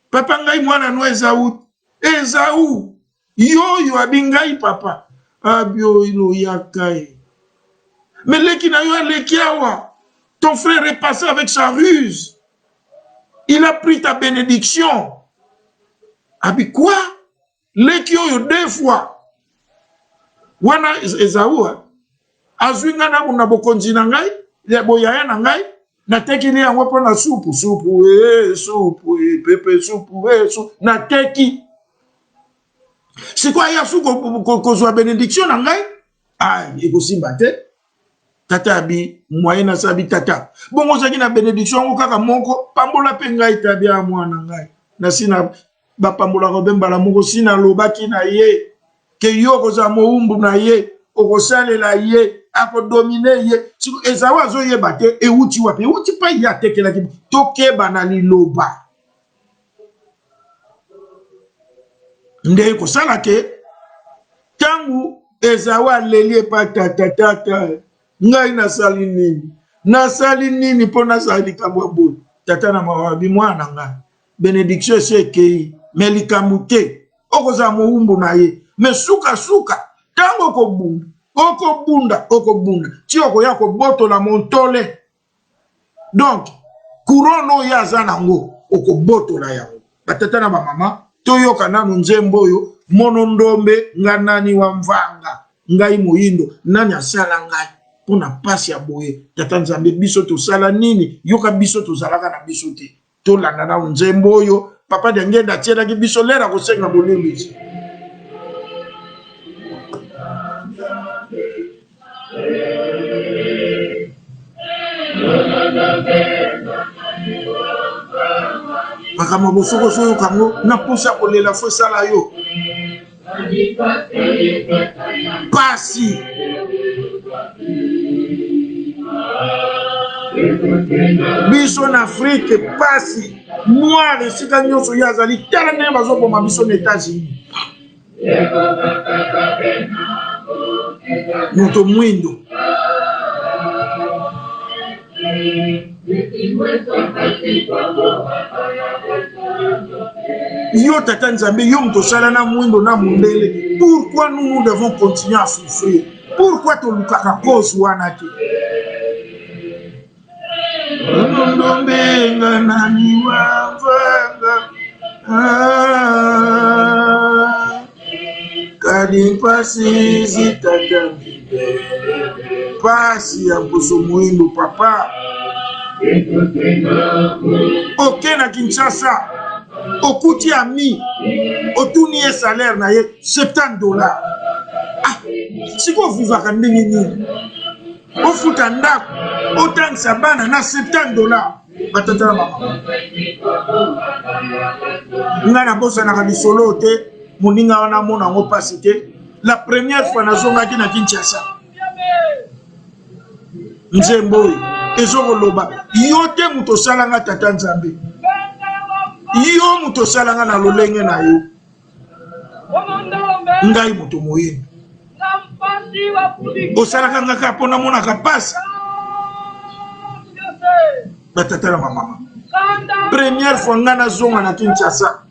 papa ngai mwana no Esaú yo abingai papa abio ilo ya kai meleki na yo aleki awa. Ton frère est passé avec sa ruse. Il a pris ta bénédiction. Abi quoi? Lekio deux fois. Wana Esaú. Azwinga na muna bokonzi na ngai. Ya boyaya na ngai. Na teki ni yango po na soupu. Soupu, pepe soupu, soupu. Na teki. C'est quoi ya soupu kozwa bénédiction na ngai? Ah, ekosimba te. Tata abi moyena sabi tata bongo zaki na bénédiction ngo kaka moko pambola pe ngai tabi ya mwana ngai na sina ba pambola ko bembala moko sina lobaki na ye ke yo ko za moumbu na ye okosalela ye akodomine ye Esaú azo ye bate euti wapi euti pa ya tekela ki tokeba na liloba nde ko sala ke tangu Esaú aleli pa tata ngai nasali nini po nasali kabwabo tata na mawabi mwana ngai bénédiction sekei melikamute okoza moumbu na ye me suka tango okobunda ti okoya kobotola montole donc couronne ya za nango okobotola yango batata na bamama toyoka nanu nzembo oyo mono ndombe nganani wa mvanga ngai moyindo nani asala ngai pona pasi ya boye tata nzambe biso to sala nini yoka biso to zalaka na biso te to landa na nzembo oyo papa de ngenda tiela ki biso lera ko senga bolimi Pakama bosoko soyo kango na posa kolela fo sala yo pasi biso na Afrique pasi noir esika nyonso yazali tala ndenge bazoboma biso na États-Unis moto mwindo yo tata nzambe yo moto sala na mwindo na mundele pourquoi nous devons continuer à souffrir pourquoi tolukaka cause wana te ndombenga nani wavanga kadi pasi zitata pasi ya mposo mwindo papa oke na Kinshasa okuti ami otuni ye salaire na ye $70 siko vivaka ndenge nini ofuta ndako otangisa bana na $70 batata na mama nga na bosanaka lisolo te moninga wana mona ngo pasi te la première fois nazongaki na Kinshasa nzembo oyo ezokoloba yo te moto osalanga tata nzambe yo moto osalanga na lolenge na yo ngai moto moyeni osalaka ngaka mpona monaka pasi batata na bamama première fois nga nazonga na Kinshasa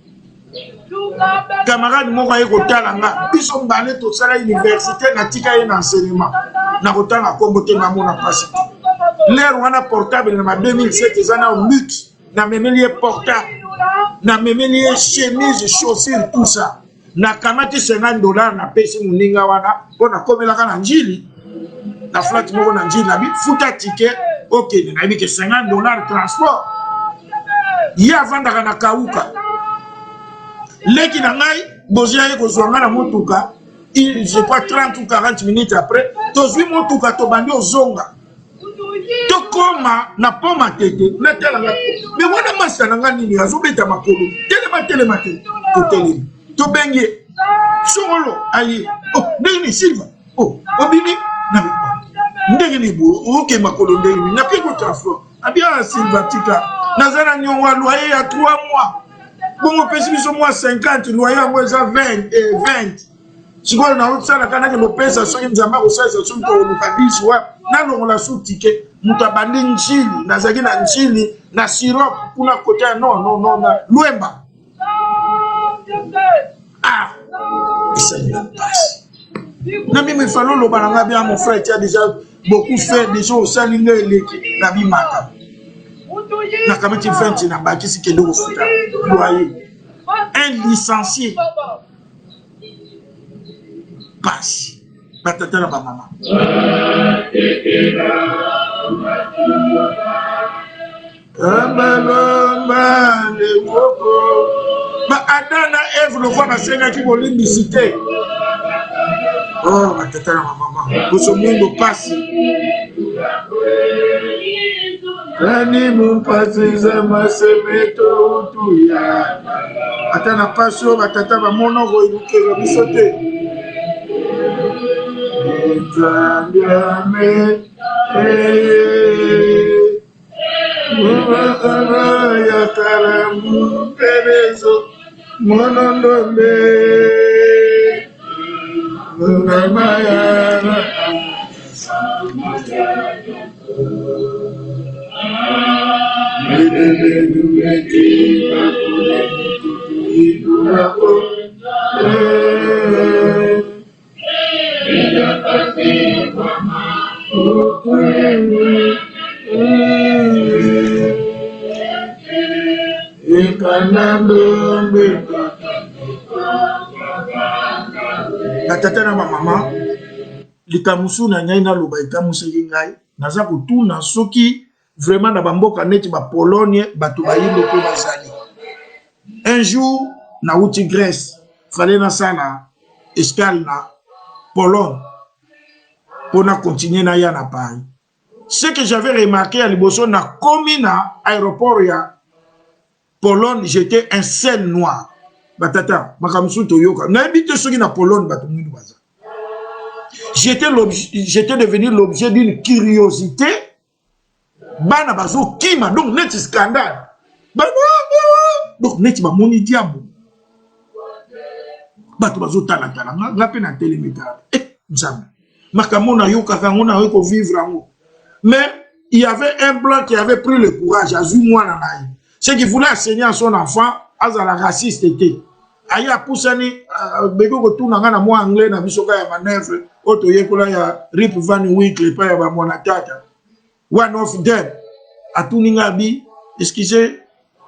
camarade moko aye kotala nga biso mbale tosala université natika ye na enseignement na kotanga kombo te namona pasi l'air wana portable na 2007 eza na luxe na memeli ye portable na memeli ye chemise chaussure tout ça na kamati $50 na pesi muninga wana pona komelaka na njili na flat moko na njili na bi futa ticket ok na bi ke $50 transport ya vandaka na kauka leki na ngai bozia ye kozwanga na motuka je crois 30 ou 40 minutes après tozwi motuka tobandi ozonga tokoma na poma tete na telanga me wana masa na nga nini azobeta makolo telema te totelemi tobenge songolo aye ndenge silva obini na ndenge ni bo oke makolo ndenge na piko transport abia silva tika nazana nyongwa loyer ya 3 mois bongo pesi biso mois 50 loyer yango eza 20 sikoyo na otsala kanake lopesa soki nzambe akosalisa soki toluka bisi wa nalongola su tike moto abandi njili nazalaki na njili na sirop kuna kote ya non na lwemba na mimi falo loba na nga bien mon frère tu as déjà beaucoup fait déjà osali nga eleki na bimaka na kamati 20 na bakisi kende kofuta loyer un licencié passe batata na bamama amalomba le woko ba adana eve le voit basengaki bolimbisite batata na bamama bosomingo pasi kani mumpasiza masemeto utuya ata na pasi oyo batata bamona koyelukela biso te Nzambiame ya karamu perezo monondombe Mungamaya Natata na mama likamusu na ngai na loba ikamuseki ngai naza kotuna soki vraiment na bamboka neti ba Pologne bato bayimbe pe bazali. Un jour na uti Grèce fallait na sana escale na Pologne pour na continuer na ya na Paris. Ce que j'avais remarqué à Liboso na komi na aéroport ya Pologne, j'étais un seul noir. Batata, makamusu toyoka. Na habité soki na Pologne bato mwindu baza. J'étais devenu l'objet d'une curiosité. Bana bazo kima donc net scandale. Donc net ba moni diabo. Bato bazo tala nga pe na téléméta. Nzambe. Makamona yoka kangona yoko vivre en. Mais il y avait un blanc qui avait pris le courage à moi na naï. Ce qui voulait enseigner à son enfant, à la raciste était. Aya poussani beko ko tuna ngana mo anglais na bisoka ya manœuvre oto yekola ya Rip Van Winkle pa ya ba mona tata. One of them atuninga bi excusez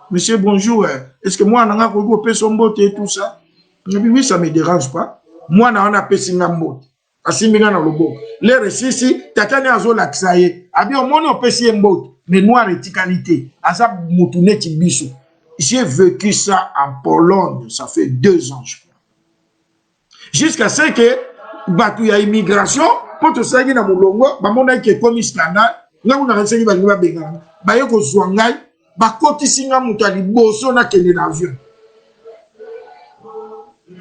monsieur bonjour est-ce que moi nanga ko peso mbote et tout ça? Oui ça me dérange pas. Moi na ona pesinga mbote. Asiminga na loboko. Les resisi tatani azo laksaye. Abi omoni opesi mbote mais noir etikalité. Asa mutuneti biso. J'ai vécu ça en Pologne, ça fait 2 ans, je crois. Jusqu'à ce que, il y a immigration, pour tout ça, il y a moulongo, il y a commis scandale, là on a renseigné, il y a benga, il y a zouangay, il y a moutali, boso na kene l'avion.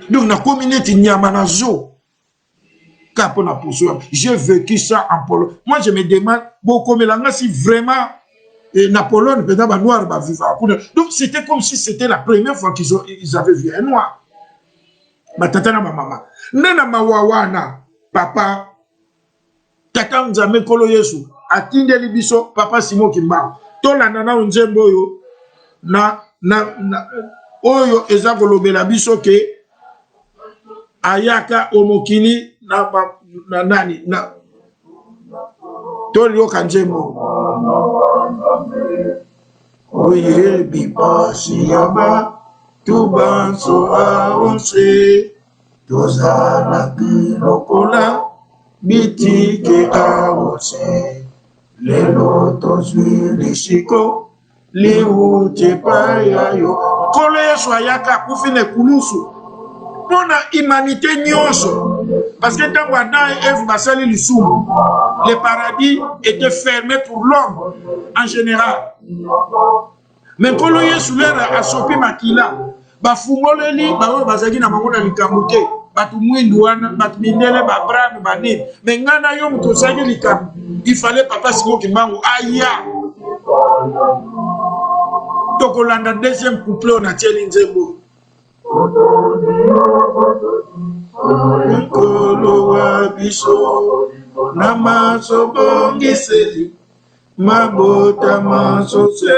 Donc, on a communauté Nyamanazo, j'ai vécu ça en Pologne. Moi, je me demande, beaucoup, mais si vraiment, et Napoléon, peut-être, un noir va vivre. Donc, c'était comme si c'était la première fois qu'ils avaient vu un noir. Ma tata na ma maman. Nena mawawana, papa, tata nzame kolo yesu, atinde libiso, papa Simon Kimba. Tola nana unzembo yo, oyo eza kolobela biso ke, ayaka omokili, na nani, na, Tolio Kanjemo. Oui, Bipasi Yaba, tubanso avance, tozala lokola, bitike avance, lelo tozwi lishiko, liute payayo. Kolo Yesu ayaka kufine kulusu, pona humanité nyonso, parce que tant Adam et Ève basali lisumu, le paradis était fermé pour l'homme en général. Mais kolo Yesu lera asopi makila, bafumoleli bawe bazaki na bango na likambo te, batu mwindu wana, batu mindele, babrame, banini. Mais ngana yo muto saki likambo, il fallait papa Simon Kimbangu aya. Tokolanda deuxième couplet on a tieni nzembo. Nkolo wa biso na maso bongiseli mabota maso se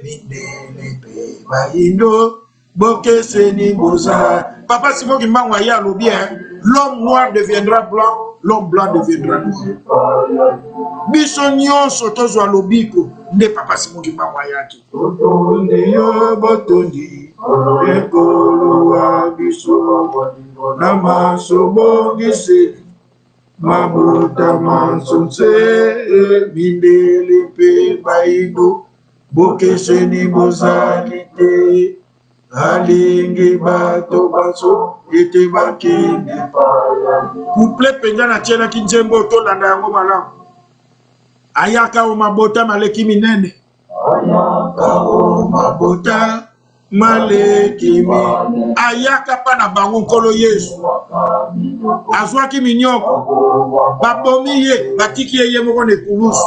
bindele pe baindo bokeseni boza. Papa Simon Kimbangu aya lobi l'homme noir deviendra blanc, l'homme blanc deviendra noir. Biso nyonso tozwa lobiko nde papa Simon Kimbangu ayaki. Botondi yo botondi ekolo wa biso na maso bongiseli mabota maso se bindele pe baindo bokeseni bozali te. Alingi bato baso ete bakende paya. Couple penja na tiena kinjembo to landa yango malamu. Ayaka o mabota maleki minene. Ayaka o mabota maleki minene. Ayaka pa na bango nkolo Yesu. Azwaki minyoko. Babomi ye, batiki ye moko ne kulusu.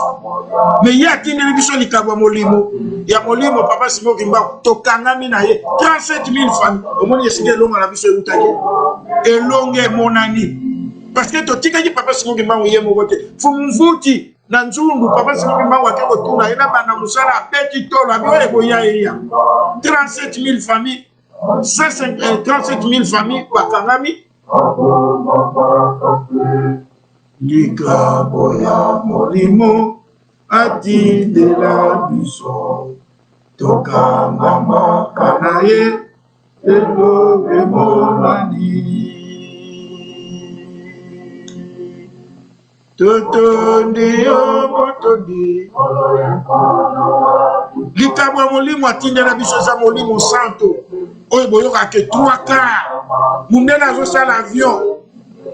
Me ye atindeli biso likabwa molimo. Ya molimo papa Simon Kimbangu tokangami na ye 37 000 familles. Omoni esike elonga na biso eutaki. Elonge monani. Parce que totikaki papa Simon Kimbangu ye moko te. Fumvuti na nzungu papa Simon Kimbangu akeko tuna ina bana musala apeti tolo abiwe boya eya. 37 000 familles. 37 000 familles bakangami. Likabo ya molimo ati de la biso tokanga makanaye elo emonani totondi yo botondi likabo ya molimo ati de la biso za molimo santo oyo boyoka ke 3 quarts mundena azosala avion.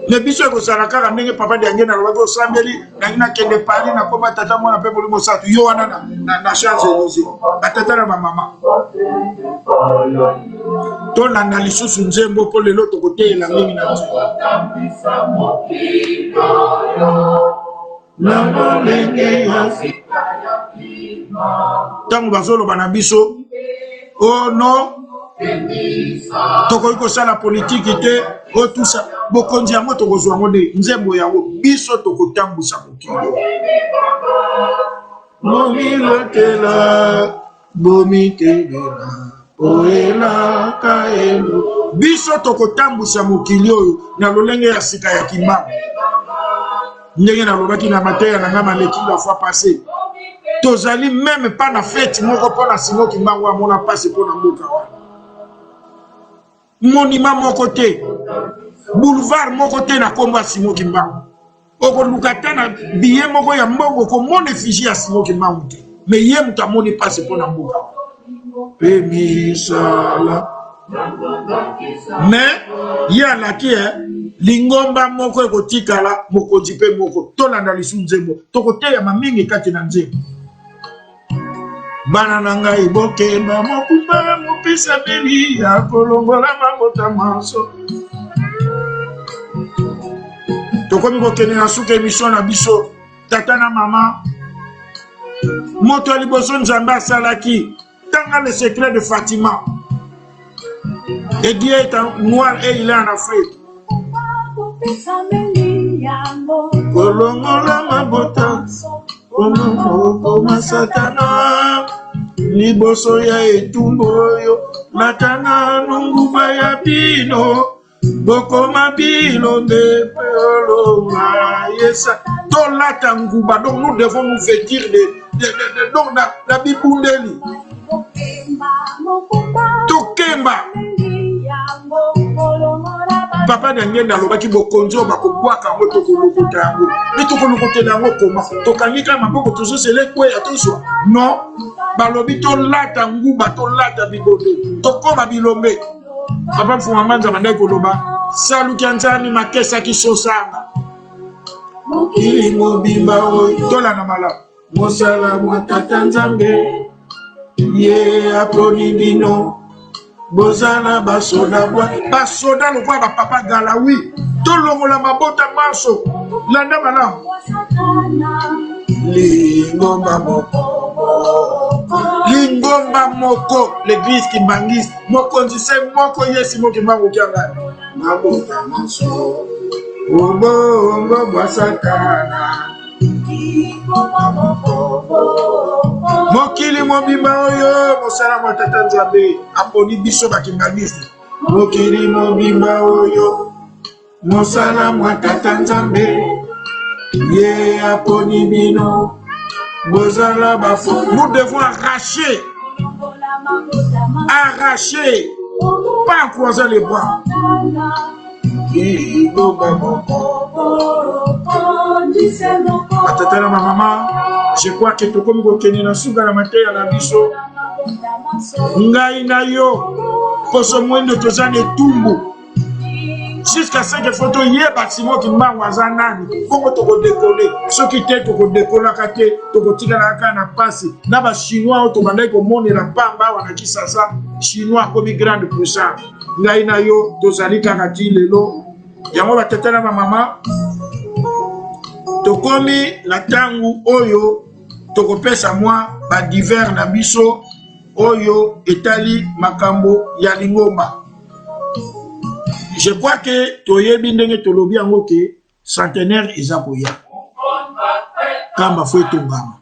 Le biso ko sala kaka ndenge papa de ngena lo ko sambeli na ngina kende pali na koma tata mwana pe molimo satu yo wana na chance yozi batata na mama to na lisusu nzembo po lelo to kotela mingi na na lenge ya tangu bazolo bana biso oh no toko sala politique te o tout ça bokonzi yango tokozwa ngode nzembo yango biso tokotambusa mokili momilotela bomitela oela kaelo biso tokotambusa mokili oyo na lolenge ya sika ya Kimbangu ndenge na lobaki na mateya na ngama leki la fois passé tozali même pas na fête moko pona Simon Kimbangu amona passe pona mboka monument moko te boulevard moko te na komba Simon Kimbangu oko lukata na biye moko ya mbongo ko mone effigie ya Simon Kimbangu te mais ye muta moni passe pona mboka pemisala mais ya laki lingomba moko ekotikala mokonzi pe moko tolanda lisu nzembo tokoteya mamingi kati na nzembo bana na ngai bokemba mokumba mopesa beli ya kolongola mabota maso tokomi kokende na suka émission na biso tata na mama moto liboso nzambe asalaki tanga le secret de Fatima et Dieu est noir et il est en Afrique kolongola mabota koma satana liboso ya etumbo oyo matana nunguba ya bino bokoma bilo nde peolonga yesa tolata nguba. Donc nous devons nous vêtir donc la bibundeli toke papa d'Angenda lobaki bokonzo bakobwaka ngo tokolokota yango mais tokolokotela yango koma tokangi kaka maboko tozosele kwe atozwa non balobi tolata nguba tolata bibodo tokoma bilombe papa mfuma manza bandai koloba saluki anzani makesa kisosanga mokili mobimba oyo tolana malamu mosala mwatata nzambe ye aponi bino bozala basoda basoda lokwa bapapa galawi tolongola mabota maso landa malamu lingomba moko l'église kimbangisi mokonzi se moko yesi mokimbango kyanga mabota maso ubongo bwa satana mokili mobimba oyo mosala mwa tata nzambe aponi biso bakimbangisi mokili mobimba oyo mosala mwa tata nzambe ye aponi bino bozala bafo. Nous devons arracher pas croiser les bras. Matata na mama, je crois que tout comme kokeni na suga na mateya na biso ngai na yo poso mwendo tozane tumbu jusqu'à 5 photos yeba simo ki mbango aza nani bongo toko décoller soki te toko décoller kate toko tikala kaka na pasi na ba chinois to bandai ko monela pamba wana kisasa chinois comme grande puissance ngai na yo tozali kaka ti lelo yango batata na mama tokomi na tangu oyo tokopesa mwa ba divers na biso oyo etali makambo ya lingomba. Je crois que toyebi ndenge tolobi yango ke centenaire eza koya kamba fo etongama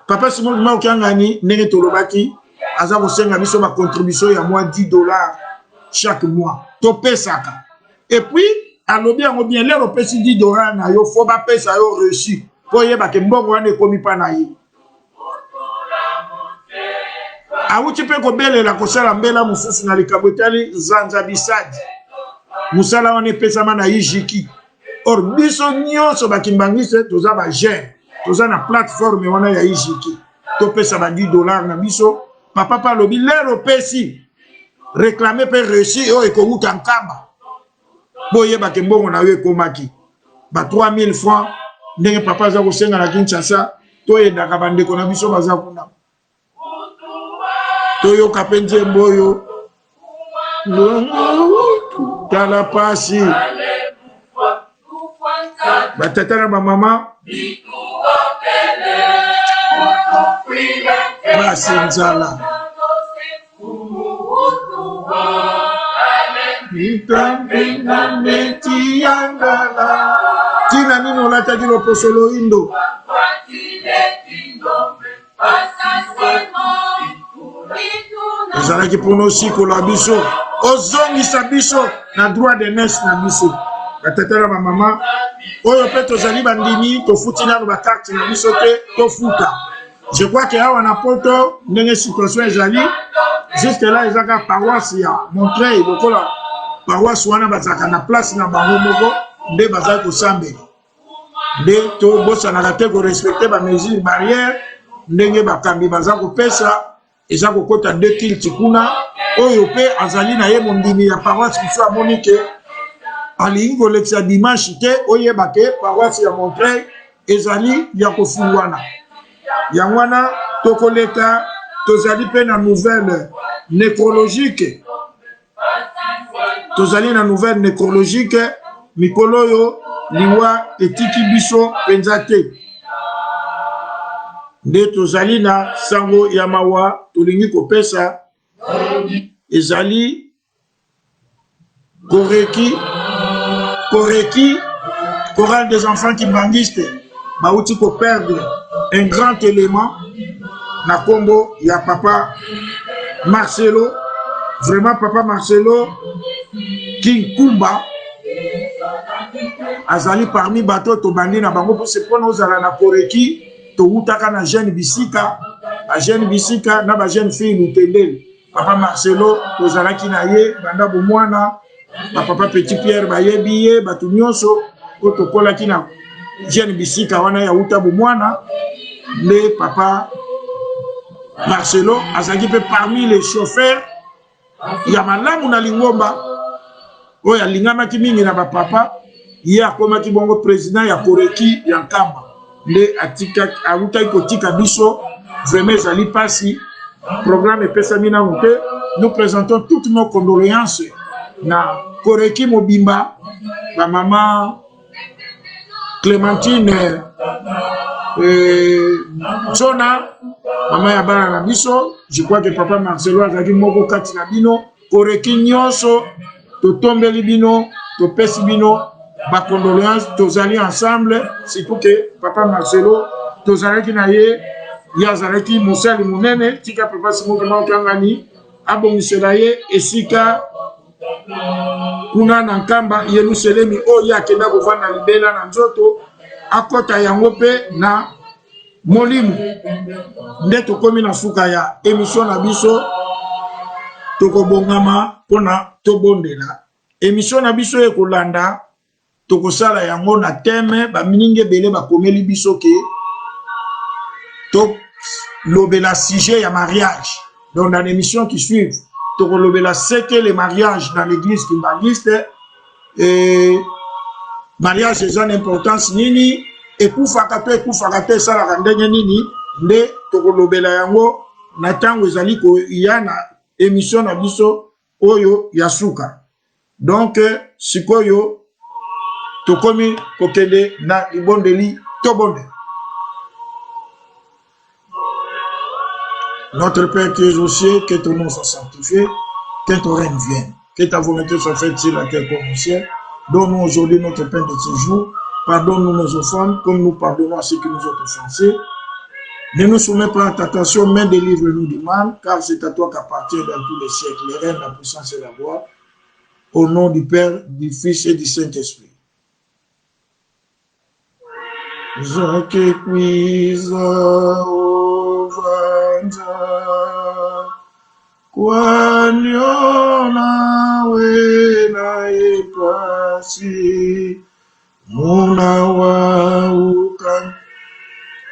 papa Simon Mao Kiangani ndenge tolobaki aza kosenga biso ba contribution ya moins $10 chaque mois topesaka et puis alobi yango bien lero pesi $10 na yo fo ba pesa yo reçu po yeba ke mbongo wana ekomi pa na ye awuti pe kobelela kosala mbela mususu na likambo etali zanza bisadi musala wana epesama na ijiki or biso nyonso bakimbangise toza bagene toza na plateforme wana ya ijiki topesa ba $10 na biso papa pa lobi lero pesi réclamer pe reçu oyo ekowuta nkamba boyeba ke mbongo na yo ekomaki ba 3000 francs ndenge papa aza kosenga na Kinshasa toyendaka bandeko na biso baza kuna toyo kapenje mboyo tala pasi batata na mama basi nzala nitambina meti yangala tina nini olataki loposolo indo ezalaki mpona osikola biso ozongisa biso na droit de nes na biso batata na bamama oyo mpe tozali bandimi tofuti nano bakarte na biso te tofuta je crois ke awa na poto ndenge situation ezali jusque là ezaka paroisse ya Montreuil lokola paroisse wana bazalaka na place na bango moko nde bazali kosambela nde tobosanaka te korespecte bamesure barrière ndenge bakambi baza kopesa eza kokota 2 kilti kuna oyo pe azali na ye mondimi ya paroisse biso amoni ke alingi kolekisa dimanche te oyeba ke paroisse ya Montreuil ezali ya kofungwana yango wana tokoleka tozali pe na nouvelle nécrologique tozali na nouvelle nécrologique mikolo oyo liwa etiki biso penza te nde tozali na sango ya mawa tolingi kopesa ezali koreki chorale des enfants kimbangistes bauti ko perdre un grand élément na kombo ya papa Marcelo, vraiment papa Marcelo Kinkumba azali parmi bato tobandi na bango pour se prendre aux ala na koreki to utaka na jeune bisika a jeune bisika na ba jeune fille lutendeli papa Marcelo tozalaki na ye banda bomwana papa Petit Pierre bayebi ye bato nyonso po tokolaki na jeune bisika wana ya uta bomwana le papa Marcelo azalaki pe parmi les chauffeurs ya malamu na Lingomba oyo alingamaki mingi na bapapa ye akomaki bongo président ya Koreki ya Nkamba nde awutaki kotika biso vraiment ezali pasi programme epesami nanu te. Nous présentons toutes nos condoléances na Koreki Mobimba ba maman Clémentine Zona maman ya bana na biso. Je crois que papa Marcelo azalaki moko kati na bino Koreki nyonso totombeli bino topesi bino ba condoléances tozali ensemble surtout que papa Marcelo tozalaki na ye yazalaki mosali munene tika papa Simoki Makangani abongisela ye esika kuna na Nkamba Yerusalemi oyo akenda kovanda libela na nzoto akota yango pe na Molimo nde tokomi na suka ya émission na biso tokobongama pona tobondela émission na biso ekolanda tokosala yango na thème ba mininge bele bakomeli biso ke to lobela sujet ya mariage. Donc dans l'émission qui suit tokolobela c'est que le mariage dans l'église kimbanguiste mariage est une importance nini ekufaka te sala ndenge nini nde tokolobela yango na tango ezali ko yana émission na biso oyo yasuka. Donc sikoyo tokomi kokende na ibondeli tobonde. Notre Père qui es aux cieux, que ton nom soit sanctifié, que ton règne vienne, que ta volonté soit faite sur la terre comme au ciel. Donne-nous aujourd'hui notre pain de ce jour. Pardonne-nous nos offenses, comme nous pardonnons à ceux qui nous ont offensés. Ne nous soumets pas à ta tentation, mais délivre-nous du mal, car c'est à toi qu'appartient dans tous les siècles le règne, la puissance et la gloire. Au nom du Père, du Fils et du Saint-Esprit. Je que puise au vanja, kwanyona wena epasi, muna wa ukan.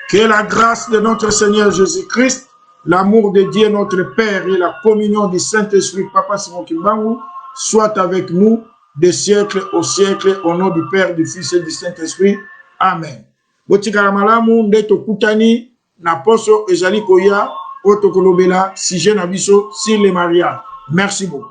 Que la grâce de notre Seigneur Jésus-Christ, l'amour de Dieu notre Père et la communion du Saint-Esprit, Papa Simoki Mbangu, soit avec nous de siècle au siècle, au nom du Père, du Fils et du Saint-Esprit. Amen. Botikala malamu nde tokutani na poso ezali koya otokolobela sujet na biso sur les mariages. Merci beaucoup.